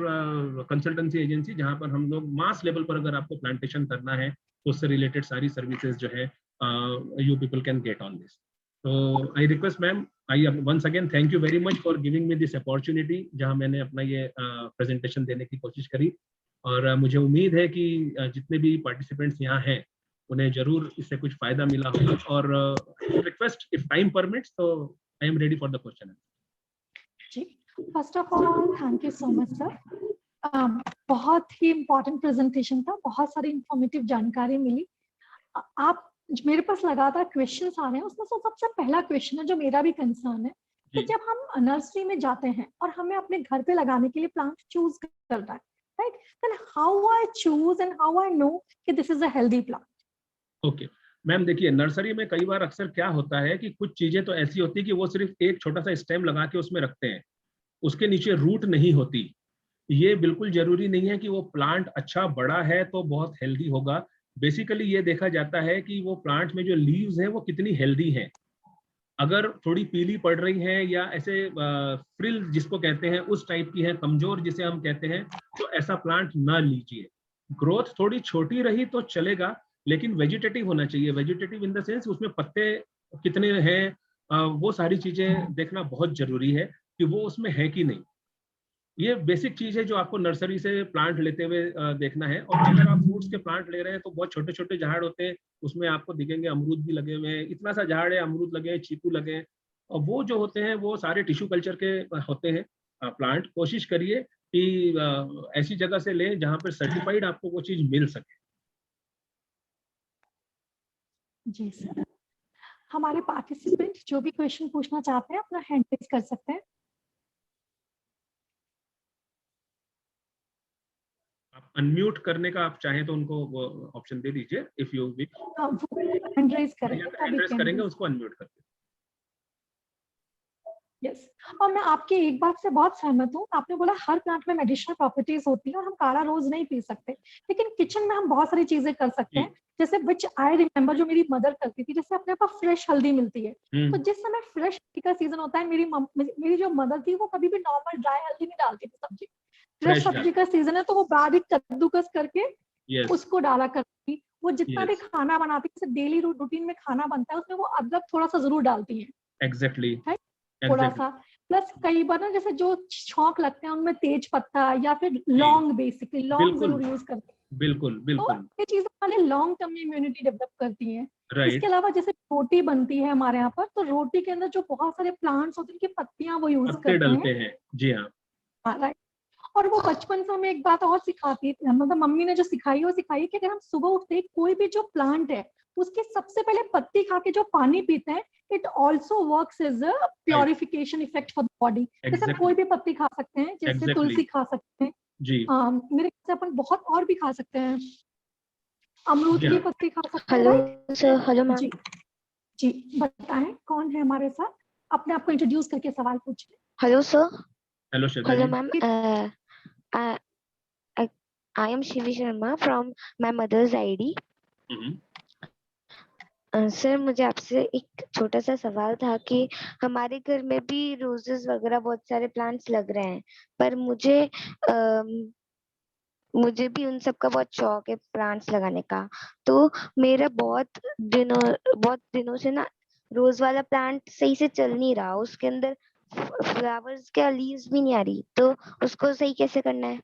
consultancy agency, जहाँ पर हम लोग मास लेवल पर अगर आपको प्लांटेशन करना है तो उससे रिलेटेड सारी सर्विसेज जो है you people can get on this. तो I request ma'am, I once again thank you very much for giving me this opportunity, जहाँ मैंने अपना ये प्रेजेंटेशन देने की कोशिश करी। और मुझे उम्मीद है कि जितने भी पार्टिसिपेंट्स यहाँ हैं उन्हें जरूर इससे कुछ फायदा मिला होगा। और रिक्वेस्ट इफ टाइम परमिट्स तो I am ready for the question. जी, first of all thank you so much sir. बहुत ही इम्पोर्टेंट प्रेजेंटेशन था, बहुत सारी इंफॉर्मेटिव जानकारी मिली। आप मेरे पास लगातार क्वेश्चंस आ रहे हैं, उसमें से सबसे पहला क्वेश्चन है जो मेरा भी कंसर्न है कि जब हम नर्सरी में जाते हैं और हमें अपने घर पे लगाने के लिए प्लांट चूज करना है, right, then how I choose and how I know कि this is a healthy plant? Okay ma'am, देखिए नर्सरी में कई बार अक्सर क्या होता है कि कुछ चीजें तो ऐसी होती है कि वो सिर्फ एक छोटा सा स्टेम लगा के उसमें रखते हैं, उसके नीचे रूट नहीं होती। ये बिल्कुल जरूरी नहीं है कि वो प्लांट अच्छा बड़ा है तो बहुत हेल्दी होगा। बेसिकली ये देखा जाता है कि वो प्लांट में जो लीव्स हैं वो कितनी हेल्दी हैं। अगर थोड़ी पीली पड़ रही है या ऐसे फ्रिल जिसको कहते हैं उस टाइप की है, कमजोर जिसे हम कहते हैं, तो ऐसा प्लांट ना लीजिए। ग्रोथ थोड़ी छोटी रही तो चलेगा, लेकिन वेजिटेटिव होना चाहिए। वेजिटेटिव इन द सेंस उसमें पत्ते कितने हैं, वो सारी चीजें देखना बहुत जरूरी है कि वो उसमें है कि नहीं। ये बेसिक चीज है जो आपको नर्सरी से प्लांट लेते हुए देखना है। और अगर आप फ्रूट्स के प्लांट ले रहे हैं तो बहुत छोटे छोटे झाड़ होते हैं, उसमें आपको दिखेंगे अमरूद भी लगे हुए हैं, इतना सा झाड़ है, अमरूद लगे हैं, चीकू लगे हैं, और वो जो होते हैं वो सारे टिश्यू कल्चर के होते हैं प्लांट। कोशिश करिए कि ऐसी जगह से लें जहां पर सर्टिफाइड आपको वो चीज मिल सके। जी सर, हमारे पार्टिसिपेंट जो भी क्वेश्चन पूछना चाहते हैं अपना हैंड रेज कर सकते हैं। आप अनम्यूट करने का आप चाहें तो उनको ऑप्शन दे दीजिए, if you wish. Hand raise करेंगे हैंड रेज करेंगे उसको अनम्यूट करके। यस, और मैं आपकी एक बात से बहुत सहमत हूँ। आपने बोला हर प्लांट में मेडिसिनल प्रॉपर्टीज होती है और हम काढ़ा रोज नहीं पी सकते, लेकिन किचन में हम बहुत सारी चीजें कर सकते हैं, जैसे विच आई रिमेम्बर जो मेरी मदर करती थी। जैसे अपने पास फ्रेश हल्दी मिलती है, तो जिस समय फ्रेश हल्दी का सीजन होता है, मेरी जो मदर थी वो कभी भी नॉर्मल ड्राई हल्दी नहीं डालती थी सब्जी। फ्रेश सब्जी का सीजन है तो वो बारीक कद्दूकस करके उसको डाला करती। वो जितना भी खाना बनाती है, डेली रूटीन में खाना बनता है, उसमें वो अदरक थोड़ा सा जरूर डालती है। एग्जैक्टली, थोड़ा सा प्लस कई बार ना जैसे जो छौंक लगते हैं उनमें तेज पत्ता या फिर लौंग, बेसिकली लौंग जरूर यूज करते हैं। बिल्कुल बिल्कुल, तो ये चीजें हमारे लॉन्ग टर्म में इम्यूनिटी डेवलप करती हैं। राइट। इसके अलावा जैसे रोटी बनती है हमारे यहाँ पर, तो रोटी के अंदर जो बहुत सारे प्लांट्स होते हैं उनकी पत्तियां वो यूज पत्ते करते डलते हैं। हैं, जी हाँ, राइट। और वो बचपन से हमें एक बात और सिखाती है, मतलब मम्मी ने जो सिखाई है वो सिखाई है कि अगर हम सुबह उठते ही कोई भी जो प्लांट है उसके सबसे पहले पत्ती खा के जो पानी पीते हैं, it also works as a purification effect for the body. जैसे कोई भी पत्ती खा सकते हैं, जैसे तुलसी खा सकते हैं जी, मेरे ख्याल से अपन बहुत और भी खा सकते हैं, अमरूद की पत्ती खा सकते हैं। Hello sir, hello ma'am. जी जी, बताएं कौन है हमारे साथ, अपने आप को इंट्रोड्यूस करके सवाल पूछिए। Hello sir, hello hello ma'am. I am Shivi Sharma from my mother's ID. Sir मुझे आपसे एक छोटा सा सवाल था कि हमारे घर में भी रोजेस वगैरह बहुत सारे प्लांट्स लग रहे हैं, पर मुझे भी उन सब का बहुत शौक है प्लांट्स लगाने का। तो मेरा बहुत दिनों से ना रोज वाला प्लांट सही से चल नहीं रहा, उसके अंदर फ्लावर्स क्या लीव्स भी नहीं आ रही, तो उसको सही कैसे करना है?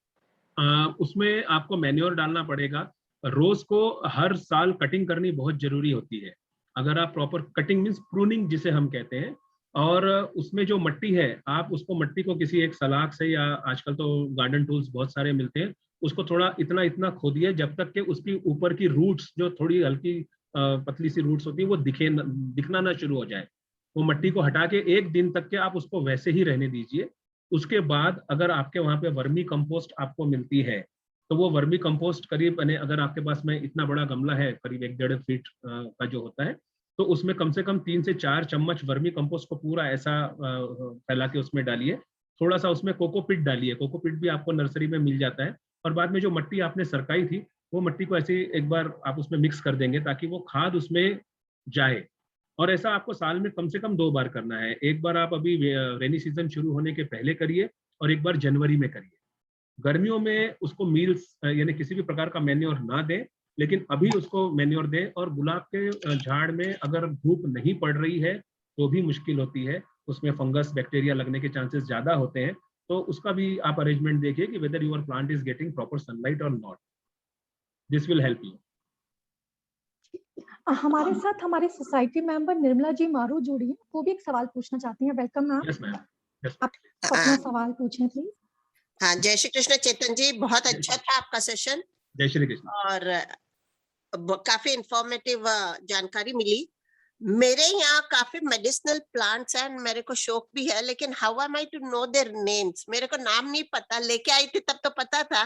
उसमें आपको मैन्योर डालना पड़ेगा। रोज को हर साल कटिंग करनी बहुत जरूरी होती है। अगर आप प्रॉपर कटिंग मीन्स प्रूनिंग जिसे हम कहते हैं, और उसमें जो मट्टी है आप उसको मट्टी को किसी एक सलाख से, या आजकल तो गार्डन टूल्स बहुत सारे मिलते हैं, उसको थोड़ा इतना इतना खोदिए जब तक कि उसकी ऊपर की रूट्स जो थोड़ी हल्की पतली सी रूट्स होती है वो दिखना ना शुरू हो जाए। वो मट्टी को हटा के एक दिन तक के आप उसको वैसे ही रहने दीजिए। उसके बाद अगर आपके वहां पे वर्मी कंपोस्ट आपको मिलती है, तो वो वर्मी कंपोस्ट करीब, अगर आपके पास में इतना बड़ा गमला है करीब 1-1.5 फीट का जो होता है, तो उसमें कम से कम 3 से 4 चम्मच वर्मी कंपोस्ट को पूरा ऐसा फैला के उसमें डालिए। थोड़ा सा उसमें कोकोपिट डालिए, कोकोपिट भी आपको नर्सरी में मिल जाता है। और बाद में जो मट्टी आपने सरकाई थी, वो मट्टी को ऐसे एक बार आप उसमें मिक्स कर देंगे ताकि वो खाद उसमें जाए। और ऐसा आपको साल में कम से कम 2 बार करना है। एक बार आप अभी रेनी सीजन शुरू होने के पहले करिए, और एक बार जनवरी में करिए। गर्मियों में उसको मील्स यानी किसी भी प्रकार का मैन्योर ना दें, लेकिन अभी उसको मैन्योर दें। और गुलाब के झाड़ में अगर धूप नहीं पड़ रही है तो भी मुश्किल होती है, उसमें फंगस बैक्टीरिया लगने के चांसेस ज्यादा होते हैं। तो उसका भी आप अरेंजमेंट देखिए कि whether your plant is getting proper sunlight और not. This will help you. हमारे साथ हमारे सोसाइटी मेंबर निर्मला जी मारू जुड़ी हैं, वो भी एक सवाल पूछना चाहती हैं। Welcome ma'am. Yes ma'am. आप अपना सवाल पूछें प्लीज। हाँ, जय श्री कृष्ण चेतन जी, बहुत अच्छा था आपका सेशन जय श्री कृष्ण। और काफी इंफॉर्मेटिव जानकारी मिली। मेरे यहाँ काफी मेडिसिनल प्लांट्स हैं, मेरे को शौक भी है, लेकिन how am I to know their names? मेरे को नाम नहीं पता। लेके आई थी तब तो पता था,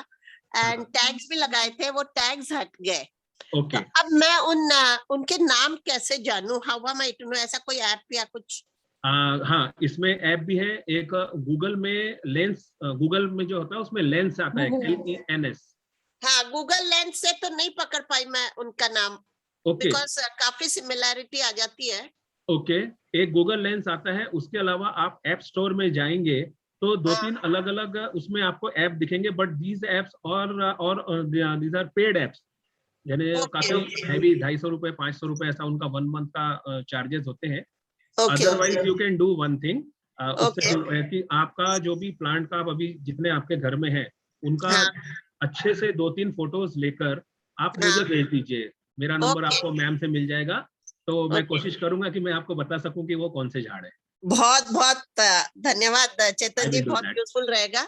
एंड टैग्स भी लगाए थे, वो टैग्स हट गए। ओके। तो अब मैं उनके नाम कैसे जानूं? How am I to know? ऐसा कोई ऐप या कुछ? हाँ, इसमें ऐप भी है एक। गूगल में लेंस, गूगल में जो होता है उसमें लेंस आता है, LENS। हाँ, गूगल लेंस से तो नहीं पकड़ पाई मैं उनका नाम, ओके बिकॉज काफी सिमिलैरिटी आ जाती है। ओके। एक गूगल लेंस आता है। उसके अलावा आप ऐप स्टोर में जाएंगे तो 2-3 अलग अलग उसमें आपको ऐप दिखेंगे, बट दीज एप्स और दीज आर पेड एप्स, यानी काफी हैवी। 250 रुपए 500 रुपए ऐसा उनका 1 मंथ का चार्जेस होते हैं। Otherwise you can do one thing, उससे है कि आपका जो भी प्लांट का आप अभी जितने आपके घर में है उनका अच्छे से 2-3 फोटोज लेकर आप मुझे भेज दीजिए। मेरा नंबर आपको मैम से मिल जाएगा, तो मैं कोशिश करूंगा कि मैं आपको बता सकूं कि वो कौन से झाड़ है। बहुत बहुत धन्यवाद चेतन जी, बहुत यूजफुल रहेगा।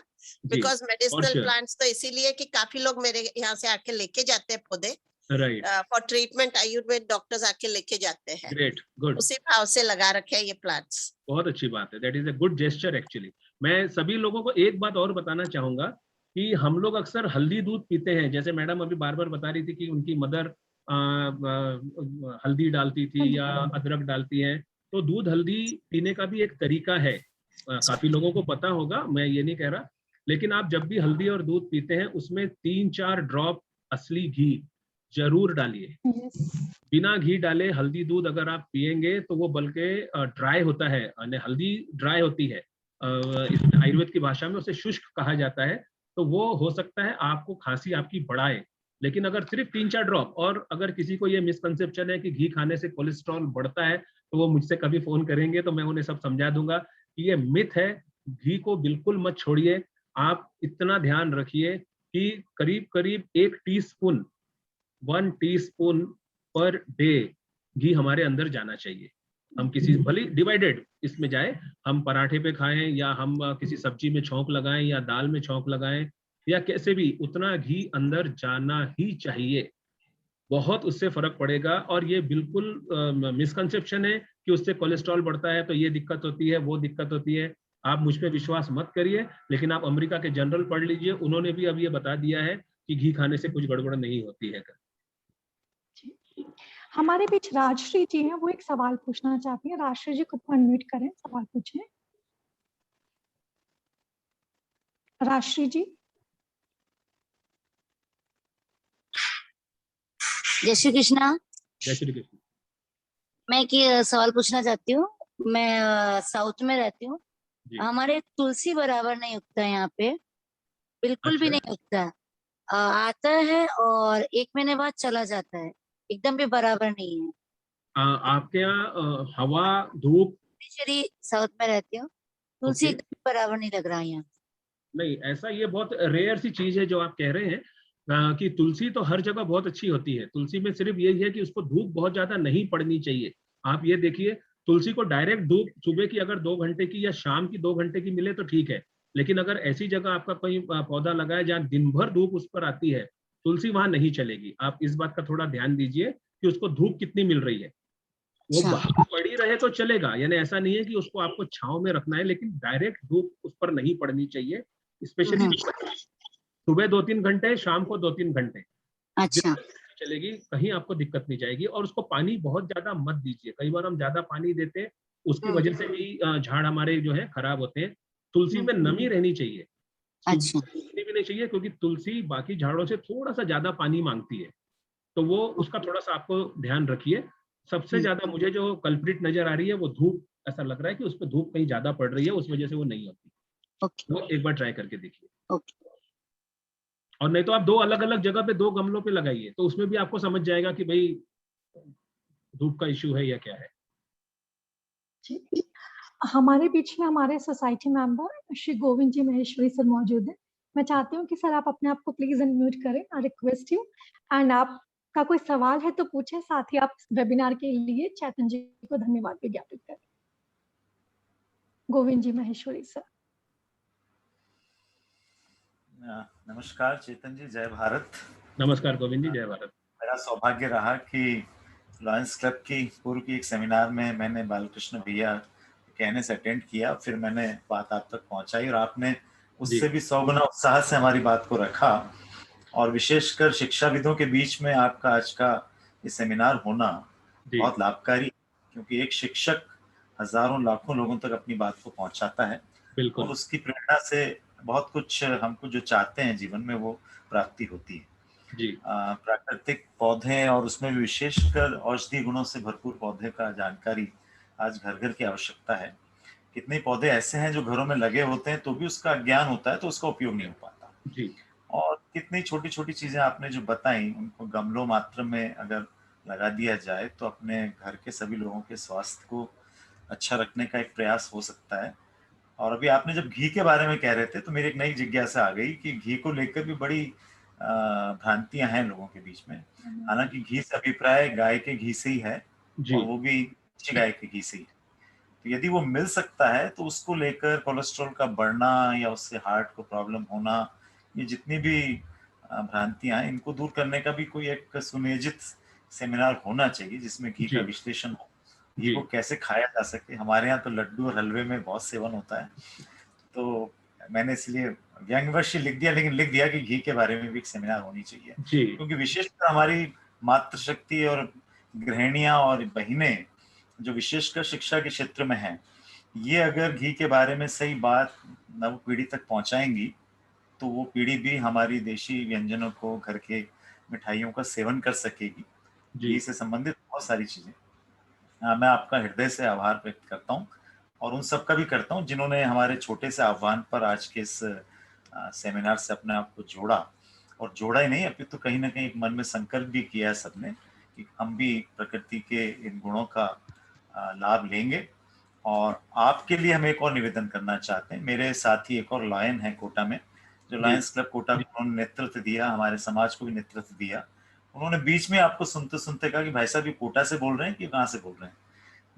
बिकॉज मेडिसिनल प्लांट्स तो इसीलिए कि काफी लोग मेरे यहाँ से आके लेके जाते हैं पौधे, right, for treatment. Ayurveda doctors आके लेके जाते हैं। Great, good. उसी भाव से लगा रखे हैं ये प्लांट्स। बहुत अच्छी बात है, that is a good gesture actually. मैं सभी लोगों को एक बात और बताना चाहूंगा कि हम लोग अक्सर हल्दी दूध पीते हैं। जैसे मैडम अभी बार बार बता रही थी कि उनकी मदर हल्दी डालती थी या अदरक डालती है, तो दूध हल्दी पीने का भी एक तरीका है। काफी लोगों को पता होगा, मैं ये नहीं कह रहा। लेकिन आप जब भी हल्दी और दूध पीते हैं उसमें 3-4 ड्रॉप असली घी जरूर डालिए। बिना घी डाले हल्दी दूध अगर आप पिएंगे तो वो बल्कि ड्राई होता है, हल्दी ड्राई होती है। आयुर्वेद की भाषा में उसे शुष्क कहा जाता है। तो वो हो सकता है आपको खांसी आपकी बढ़ाए। लेकिन अगर सिर्फ 3-4 ड्रॉप, और अगर किसी को ये मिसकंसेप्शन है कि घी खाने से कोलेस्ट्रॉल बढ़ता है, तो वो मुझसे कभी फोन करेंगे तो मैं उन्हें सब समझा दूंगा कि ये मिथ है। घी को बिल्कुल मत छोड़िए। आप इतना ध्यान रखिए कि करीब करीब 1 टीस्पून 1 टीस्पून पर डे घी हमारे अंदर जाना चाहिए। हम किसी भले डिवाइडेड इसमें जाए, हम पराठे पे खाएं या हम किसी सब्जी में छौंक लगाएं या दाल में छौंक लगाएं या कैसे भी, उतना घी अंदर जाना ही चाहिए। बहुत उससे फर्क पड़ेगा। और ये बिल्कुल मिसकंसेप्शन है कि उससे कोलेस्ट्रॉल बढ़ता है तो ये दिक्कत होती है, वो दिक्कत होती है। आप मुझ पे विश्वास मत करिए, लेकिन आप अमेरिका के जनरल पढ़ लीजिए, उन्होंने भी अब ये बता दिया है कि घी खाने से कुछ गड़बड़ नहीं होती है। हमारे बीच राजश्री जी हैं, वो एक सवाल पूछना चाहती हैं। राजश्री जी को अनम्यूट करें, सवाल पूछें। राजश्री जी। जय श्री कृष्णा। जय श्री कृष्ण। मैं एक सवाल पूछना चाहती हूँ। मैं साउथ में रहती हूँ। जी। हमारे तुलसी बराबर नहीं उगता है यहाँ पे, बिल्कुल भी अच्छा। नहीं उगता। आता है और 1 महीने बाद चला जाता है, एकदम भी बराबर नहीं है। आपके यहाँ हवा धूप पुडुचेरी साउथ में रहती हूँ, तुलसी ओके एकदम भी बराबर नहीं लग रहा है यहाँ। नहीं, ऐसा ये बहुत रेयर सी चीज है जो आप कह रहे हैं कि तुलसी तो हर जगह बहुत अच्छी होती है। तुलसी में सिर्फ यही है कि उसको धूप बहुत ज्यादा नहीं पड़नी चाहिए। आप ये देखिए, तुलसी को डायरेक्ट धूप सुबह की अगर 2 घंटे की या शाम की 2 घंटे की मिले तो ठीक है, लेकिन अगर ऐसी जगह आपका कोई पौधा लगा है जहाँ दिन भर धूप उस पर आती है, तुलसी वहां नहीं चलेगी। आप इस बात का थोड़ा ध्यान दीजिए कि उसको धूप कितनी मिल रही है। वो अच्छा। बाहर पड़ी रहे तो चलेगा, यानी ऐसा नहीं है कि उसको आपको छांव में रखना है, लेकिन डायरेक्ट धूप उस पर नहीं पड़नी चाहिए। स्पेशली सुबह 2-3 घंटे, शाम को 2-3 घंटे अच्छा। चलेगी, कहीं आपको दिक्कत नहीं जाएगी। और उसको पानी बहुत ज्यादा मत दीजिए। कई बार हम ज्यादा पानी देते हैं, उसकी वजह से भी झाड़ हमारे जो है खराब होते हैं। तुलसी में नमी रहनी चाहिए, अच्छा। सूखनी भी नहीं चाहिए, क्योंकि तुलसी बाकी झाड़ों से थोड़ा सा ज्यादा पानी मांगती है। तो वो उसका थोड़ा सा आपको ध्यान रखिए। सबसे ज्यादा मुझे जो कल्प्रिट नजर आ रही है वो धूप, ऐसा लग रहा है कि उस पर धूप कहीं ज्यादा पड़ रही है, उस वजह से वो नहीं होती। ओके। वो एक बार ट्राई करके देखिए। ओके। और नहीं तो आप 2 अलग अलग जगह पे 2 गमलों पे लगाइए, तो उसमें भी आपको समझ जाएगा कि भाई धूप का इश्यू है या क्या है। जी। हमारे बीच में हमारे सोसाइटी मेंबर श्री गोविंद जी महेश्वरी सर मौजूद हैं। मैं चाहती हूँ कि सर आप अपने आप को प्लीज अनम्यूट करें। I request you. एंड आपका कोई सवाल है तो पूछें, साथ ही आप वेबिनार के लिए चैतन जी को धन्यवाद भी ज्ञापित करें। गोविंद जी महेश्वरी सर। नमस्कार चेतन जी, जय भारत। नमस्कार गोविंद जी, जय भारत। मेरा सौभाग्य रहा कि लॉयंस क्लब की पूर्व की एक सेमिनार में मैंने बालकृष्ण भैया कहने से अटेंड किया, फिर मैंने बात आप तक पहुंचाई और आपने उससे भी 100 गुना उत्साह से हमारी बात को रखा। और विशेषकर शिक्षाविदों के बीच में आपका आज का ये सेमिनार होना बहुत लाभकारी, क्योंकि एक शिक्षक हजारों लाखों लोगों तक अपनी बात को पहुंचाता है और उसकी प्रेरणा से बहुत कुछ हमको जो चाहते हैं जीवन में वो प्राप्ति होती है। जी। प्राकृतिक पौधे और उसमें भी विशेषकर औषधि गुणों से भरपूर पौधे का जानकारी आज घर घर की आवश्यकता है। कितने पौधे ऐसे हैं जो घरों में लगे होते हैं तो भी उसका ज्ञान होता है तो उसका उपयोग नहीं हो पाता। जी। और कितनी छोटी छोटी चीजें आपने जो बताई उनको गमलों मात्र में अगर लगा दिया जाए तो अपने घर के सभी लोगों के स्वास्थ्य को अच्छा रखने का एक प्रयास हो सकता है। और अभी आपने जब घी के बारे में कह रहे थे तो मेरी एक नई जिज्ञासा आ गई कि घी को लेकर भी बड़ी भ्रांतियां हैं लोगों के बीच में। हालांकि घी से अभिप्राय गाय के घी से ही है और वो भी अच्छी गाय के घी से ही। तो यदि वो मिल सकता है तो उसको लेकर कोलेस्ट्रॉल का बढ़ना या उससे हार्ट को प्रॉब्लम होना, ये जितनी भी भ्रांतियां हैं इनको दूर करने का भी कोई एक सुनियोजित सेमिनार होना चाहिए जिसमें घी का विश्लेषण हो, घी को कैसे खाया जा सके। हमारे यहाँ तो लड्डू और हलवे में बहुत सेवन होता है, तो मैंने इसलिए व्यंग्यवश लिख दिया, लेकिन लिख दिया कि घी के बारे में भी एक सेमिनार होनी चाहिए, क्योंकि विशेषकर हमारी मातृशक्ति और गृहिणियां और बहिनें जो विशेषकर शिक्षा के क्षेत्र में हैं, ये अगर घी के बारे में सही बात नव पीढ़ी तक पहुंचाएंगी तो वो पीढ़ी भी हमारी देशी व्यंजनों को, घर के मिठाइयों का सेवन कर सकेगी। घी से संबंधित बहुत सारी चीजें। मैं आपका हृदय से आभार व्यक्त करता हूँ और उन सब का भी करता हूँ जिन्होंने हमारे छोटे से आह्वान पर आज के इस सेमिनार से अपने आप को जोड़ा, और जोड़ा ही नहीं अभी तो कहीं ना कहीं एक मन में संकल्प भी किया है सबने कि हम भी प्रकृति के इन गुणों का लाभ लेंगे। और आपके लिए हम एक और निवेदन करना चाहते हैं। मेरे साथी एक और लॉयन है कोटा में, जो लायंस क्लब कोटा को उन्होंने नेतृत्व दिया, हमारे समाज को भी नेतृत्व दिया। उन्होंने बीच में आपको सुनते सुनते कहा कि भाई साहब ये कोटा से बोल रहे हैं कि कहाँ से बोल रहे हैं।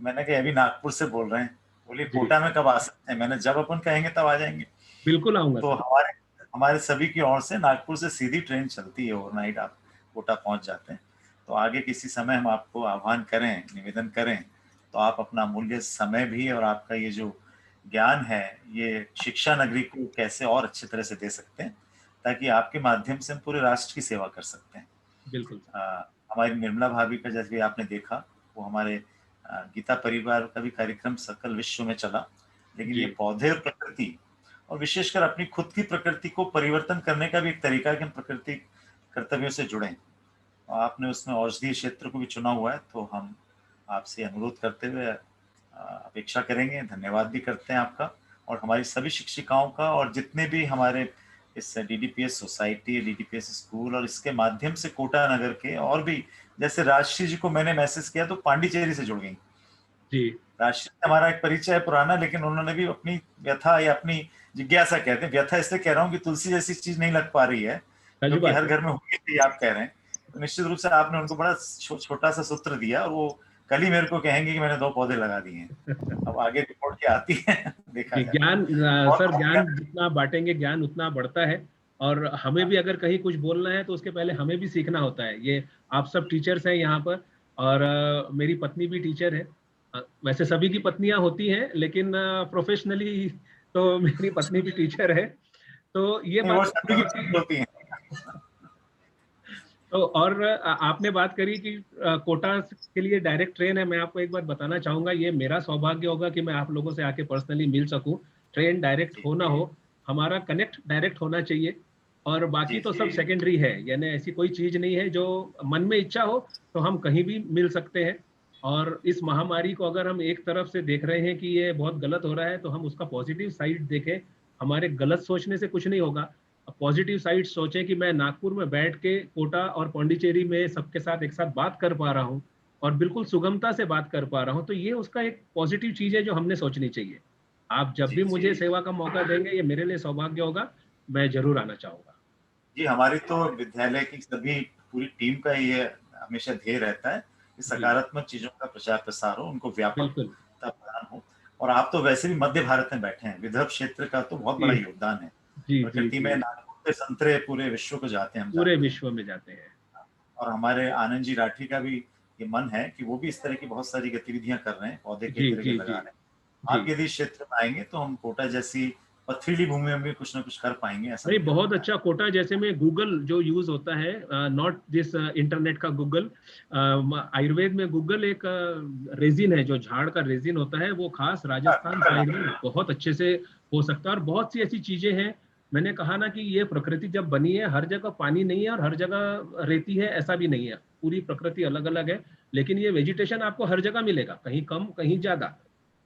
मैंने कहा अभी नागपुर से बोल रहे हैं। बोले कोटा में कब आ सकते हैं? मैंने जब अपन कहेंगे तब आ जाएंगे। बिल्कुल आऊंगा। तो हमारे सभी की ओर से नागपुर से सीधी ट्रेन चलती है, ओवरनाइट आप कोटा पहुंच जाते हैं। तो आगे किसी समय हम आपको आह्वान करें, निवेदन करें तो आप अपना अमूल्य समय भी और आपका ये जो ज्ञान है ये शिक्षा नगरी को कैसे और अच्छी तरह से दे सकते हैं, ताकि आपके माध्यम से हम पूरे राष्ट्र की सेवा कर सकते हैं। बिल्कुल। हमारी निर्मला भाभी का जैसे आपने देखा, वो हमारे गीता परिवार का भी कार्यक्रम सकल विश्व में चला, लेकिन ये पौधे और प्रकृति और विशेषकर अपनी खुद की प्रकृति को परिवर्तन करने का भी एक तरीका है कि हम प्रकृति कर्तव्यों से जुड़ें। आपने उसमें औषधीय क्षेत्र को भी चुना हुआ है, तो हम आपसे अनुरोध करते हुए अपेक्षा करेंगे, धन्यवाद भी करते हैं आपका और हमारी सभी शिक्षिकाओं का, और जितने भी हमारे इस डीडीपीएस सोसाइटी, डीडीपीएस स्कूल और इसके माध्यम से कोटा नगर के और भी, जैसे राजश्री जी को मैंने मैसेज किया तो पांडिचेरी से जुड़ गई जी राजश्री से हमारा एक परिचय है पुराना, लेकिन उन्होंने भी अपनी व्यथा या अपनी जिज्ञासा, कहते हैं व्यथा इसलिए कह रहा हूँ कि तुलसी जैसी चीज नहीं लग पा रही है सही जो कि बात हर है। घर में होनी चाहिए, आप कह रहे हैं, तो निश्चित रूप से आपने उनको बड़ा छोटा सा सूत्र दिया और वो कल ही मेरे को कहेंगे कि मैंने 2 पौधे लगा दिए हैं। अब आगे रिपोर्ट क्या आती है देखा जी, जाए। ज्ञान और सर, ज्ञान जितना बांटेंगे ज्ञान उतना बढ़ता है, और हमें भी अगर कहीं कुछ बोलना है तो उसके पहले हमें भी सीखना होता है। ये आप सब टीचर्स हैं यहाँ पर, और मेरी पत्नी भी टीचर है। वैसे सभी की पत्नियां होती हैं, लेकिन प्रोफेशनली तो मेरी पत्नी भी टीचर है, तो ये नहीं, वो बात सभी की चीज होती है। तो। और आपने बात करी कि कोटा के लिए डायरेक्ट ट्रेन है। मैं आपको एक बात बताना चाहूंगा, ये मेरा सौभाग्य होगा कि मैं आप लोगों से आके पर्सनली मिल सकूं। ट्रेन डायरेक्ट जी हो ना हो, हमारा कनेक्ट डायरेक्ट होना चाहिए, और बाकी जी तो जी सब सेकेंडरी है। यानी ऐसी कोई चीज नहीं है, जो मन में इच्छा हो तो हम कहीं भी मिल सकते हैं। और इस महामारी को अगर हम एक तरफ से देख रहे हैं कि ये बहुत गलत हो रहा है, तो हम उसका पॉजिटिव साइड देखें। हमारे गलत सोचने से कुछ नहीं होगा। पॉजिटिव साइड सोचें कि मैं नागपुर में बैठ के कोटा और पौंडीचेरी में सबके साथ एक साथ बात कर पा रहा हूँ, और बिल्कुल सुगमता से बात कर पा रहा हूँ, तो ये उसका एक पॉजिटिव चीज है जो हमने सोचनी चाहिए। आप जब भी मुझे सेवा का मौका देंगे, ये मेरे लिए सौभाग्य होगा, मैं जरूर आना चाहूंगा। जी, हमारी तो विद्यालय की सभी पूरी टीम का ये हमेशा ध्येय रहता है कि जी सकारात्मक चीजों का प्रचार प्रसार हो, उनको बिल्कुल। व्यापकता प्रदान हो। और आप तो वैसे भी मध्य भारत में बैठे हैं, विदर्भ क्षेत्र का तो बहुत बड़ा जी योगदान है। जी जी प्रकृति में जी, नागपुर के संतरे पूरे विश्व को जाते हैं, हम पूरे जानते हैं। विश्व में जाते हैं। और हमारे आनंद जी राठी का भी ये मन है कि वो भी इस तरह की बहुत सारी गतिविधियां कर रहे हैं, पौधे कई जी तरह के जी लगा जी रहे हैं। जी। आप यदि इस क्षेत्र में आएंगे तो हम कोटा जैसी पथरीली भूमि में भी कुछ ना कुछ कर पाएंगे, ऐसा नहीं, मुझे बहुत लगता है। अच्छा। कोटा जैसे में गूगल जो यूज होता है, नॉट दिस इंटरनेट का गूगल, आयुर्वेद में गूगल एक रेजिन है, जो झाड़ का रेजिन होता है, वो खास राजस्थान साइड में बहुत अच्छे से हो सकता है। और बहुत सी ऐसी चीजें हैं। मैंने कहा ना कि ये प्रकृति जब बनी है, हर जगह पानी नहीं है और हर जगह रेती है, ऐसा भी नहीं है। पूरी प्रकृति अलग अलग है, लेकिन ये वेजिटेशन आपको हर जगह मिलेगा, कहीं कम कहीं ज्यादा।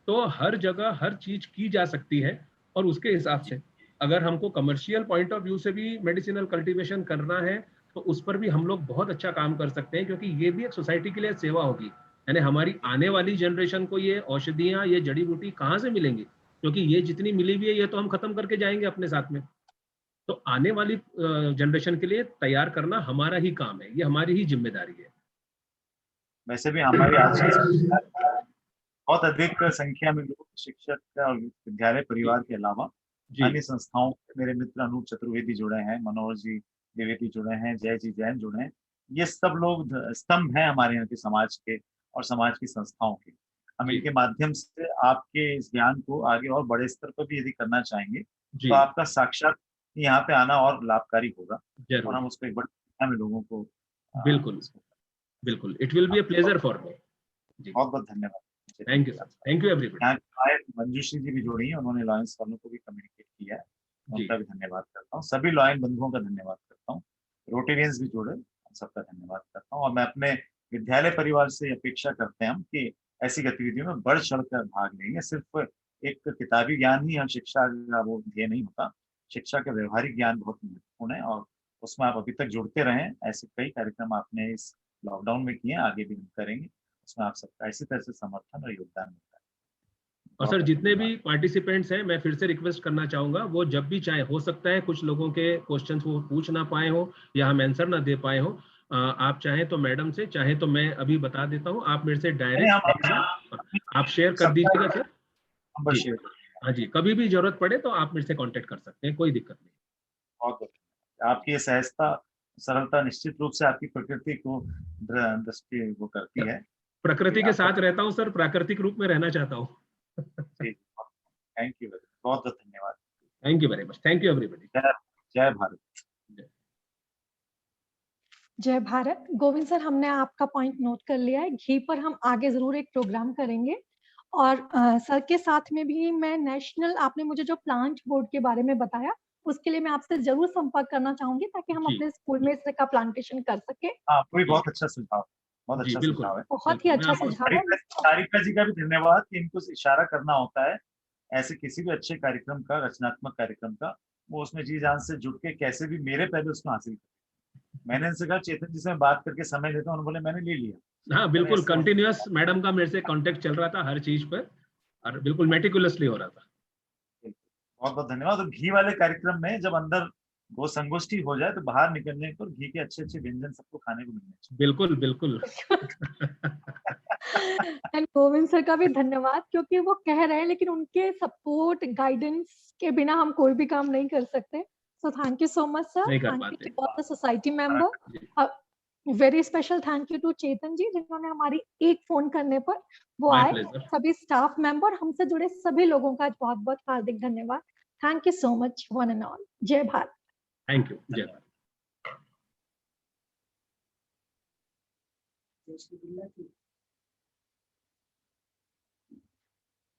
तो हर जगह हर चीज की जा सकती है, और उसके हिसाब से अगर हमको कमर्शियल पॉइंट ऑफ व्यू से भी मेडिसिनल कल्टीवेशन करना है, तो उस पर भी हम लोग बहुत अच्छा काम कर सकते हैं, क्योंकि ये भी एक सोसाइटी के लिए सेवा होगी। यानी हमारी आने वाली जनरेशन को ये औषधियां, ये जड़ी बूटी कहाँ से मिलेंगी, क्योंकि ये जितनी मिली हुई है ये तो हम खत्म करके जाएंगे अपने साथ में। तो आने वाली जनरेशन के लिए तैयार करना हमारा ही काम है, ये हमारी ही जिम्मेदारी है। वैसे भी हमारी आज की बहुत अधिक संख्या में लोग शिक्षक और विद्यालय परिवार के अलावा जी अन्य संस्थाओं के, मेरे मित्र अनूप चतुर्वेदी जुड़े हैं, मनोहर जी द्विवेदी जुड़े हैं, जय जी जैन जुड़े हैं। ये सब लोग स्तंभ हैं हमारे यहाँ के समाज के और समाज की संस्थाओं के। हम जी इनके माध्यम से आपके इस ज्ञान को आगे और बड़े स्तर पर भी यदि करना चाहेंगे जी तो आपका साक्षात यहाँ पे आना और लाभकारी होगा, और जरूर, हम उसको एक बड़ी संख्या में लोगों को बिल्कुल बिल्कुल। It will be a pleasure for me. जी, बहुत बहुत धन्यवाद। Thank you sir, thank you everybody. यहाँ की मंजूश्री जी भी जुड़ी हैं, उन्होंने लॉयंस वालों को भी कम्युनिकेट किया है, जी उनका भी धन्यवाद करता हूँ। सभी लॉयन बंधुओं का धन्यवाद करता हूँ। रोटेरियंस भी जुड़े, उन सबका धन्यवाद करता हूँ। और मैं अपने विद्यालय परिवार से अपेक्षा करते हैं हम कि ऐसी गतिविधियों में बढ़ चढ़ कर भाग लेंगे। सिर्फ एक किताबी ज्ञान ही हम शिक्षा का वो ध्येय नहीं होता, शिक्षा का व्यवहारिक ज्ञान बहुत महत्वपूर्ण है, और उसमें आप अभी तक जुड़ते रहें। ऐसे कई कार्यक्रम आपने इस लॉकडाउन में किए, आगे भी हम करेंगे। उसमें आप सबका इसी तरह से समर्थन और योगदान मिलता है। और सर, जितने भी पार्टिसिपेंट्स हैं, मैं फिर से रिक्वेस्ट करना चाहूंगा, वो जब भी चाहे, हो सकता है कुछ लोगों के क्वेश्चंस वो पूछ ना पाए हो या हम आंसर ना दे पाए हो, आप चाहें तो मैडम से, चाहे तो मैं अभी बता देता हूँ, आप मेरे से डायरेक्ट आप शेयर कर दीजिएगा सर। जी हाँ जी, कभी भी जरूरत पड़े तो आप मेरे से कांटेक्ट कर सकते हैं, कोई दिक्कत नहीं। बहुत आपकी ये सहजता, सरलता निश्चित रूप से आपकी प्रकृति को दृष्टि वो करती है। प्रकृति के साथ रहता हूँ सर, प्राकृतिक रूप में रहना चाहता हूँ। थैंक यू, बहुत बहुत धन्यवाद। Thank you very much, thank you everybody. जय भारत। जय भारत। गोविंद सर, हमने आपका पॉइंट नोट कर लिया है। घी पर हम आगे जरूर एक प्रोग्राम करेंगे, और सर के साथ में भी मैं नेशनल, आपने मुझे जो प्लांट बोर्ड के बारे में बताया, उसके लिए मैं आपसे जरूर संपर्क करना चाहूंगी, ताकि हम अपने स्कूल में इसका प्लांटेशन कर सके। हाँ, कोई बहुत अच्छा सुझाव। बहुत जी अच्छा बिल्कुल सुझाव है। बहुत ही बिल्कुल, मैं अच्छा आपको सुझाव है। सारिका जी का भी धन्यवाद कि इनको इशारा करना होता है ऐसे किसी भी अच्छे कार्यक्रम का, रचनात्मक कार्यक्रम का, वो उसमें जी जान से जुट के कैसे भी मेरे पहले उसको हासिल करें। मैंने इनसे कहा चेतन जी से मैं बात करके समय देता हूँ, उन्होंने बोले मैंने ले लिया। हाँ बिल्कुल, ऐसे होना कंटिन्यूअस मैडम का मेरे से कांटेक्ट चल रहा था हर चीज पर, और बिल्कुल मेटिकुलसली हो रहा था। बहुत बहुत धन्यवाद। और घी वाले कार्यक्रम में जब अंदर वो संगोष्ठी हो जाए तो बाहर निकलने पर घी के अच्छे अच्छे व्यंजन सबको खाने को मिलने चाहिए। बिल्कुल बिल्कुल। एंड गोविंद सर का भी धन्यवाद, क्योंकि वो कह रहे हैं लेकिन उनके सपोर्ट गाइडेंस के बिना हम कोई भी काम नहीं कर सकते। So thank you so much sir, नहीं कर थैंक यू पाते। To all the society member. जी, very special thank you to Chetan ji, जिन्होंने हमारी एक फोन करने पर वो माय आए। प्लेजर। सभी स्टाफ मेंबर, हमसे जुड़े सभी लोगों का बहुत बहुत हार्दिक धन्यवाद। Thank you so much one and all. जय भारत। Thank you. जय भारत।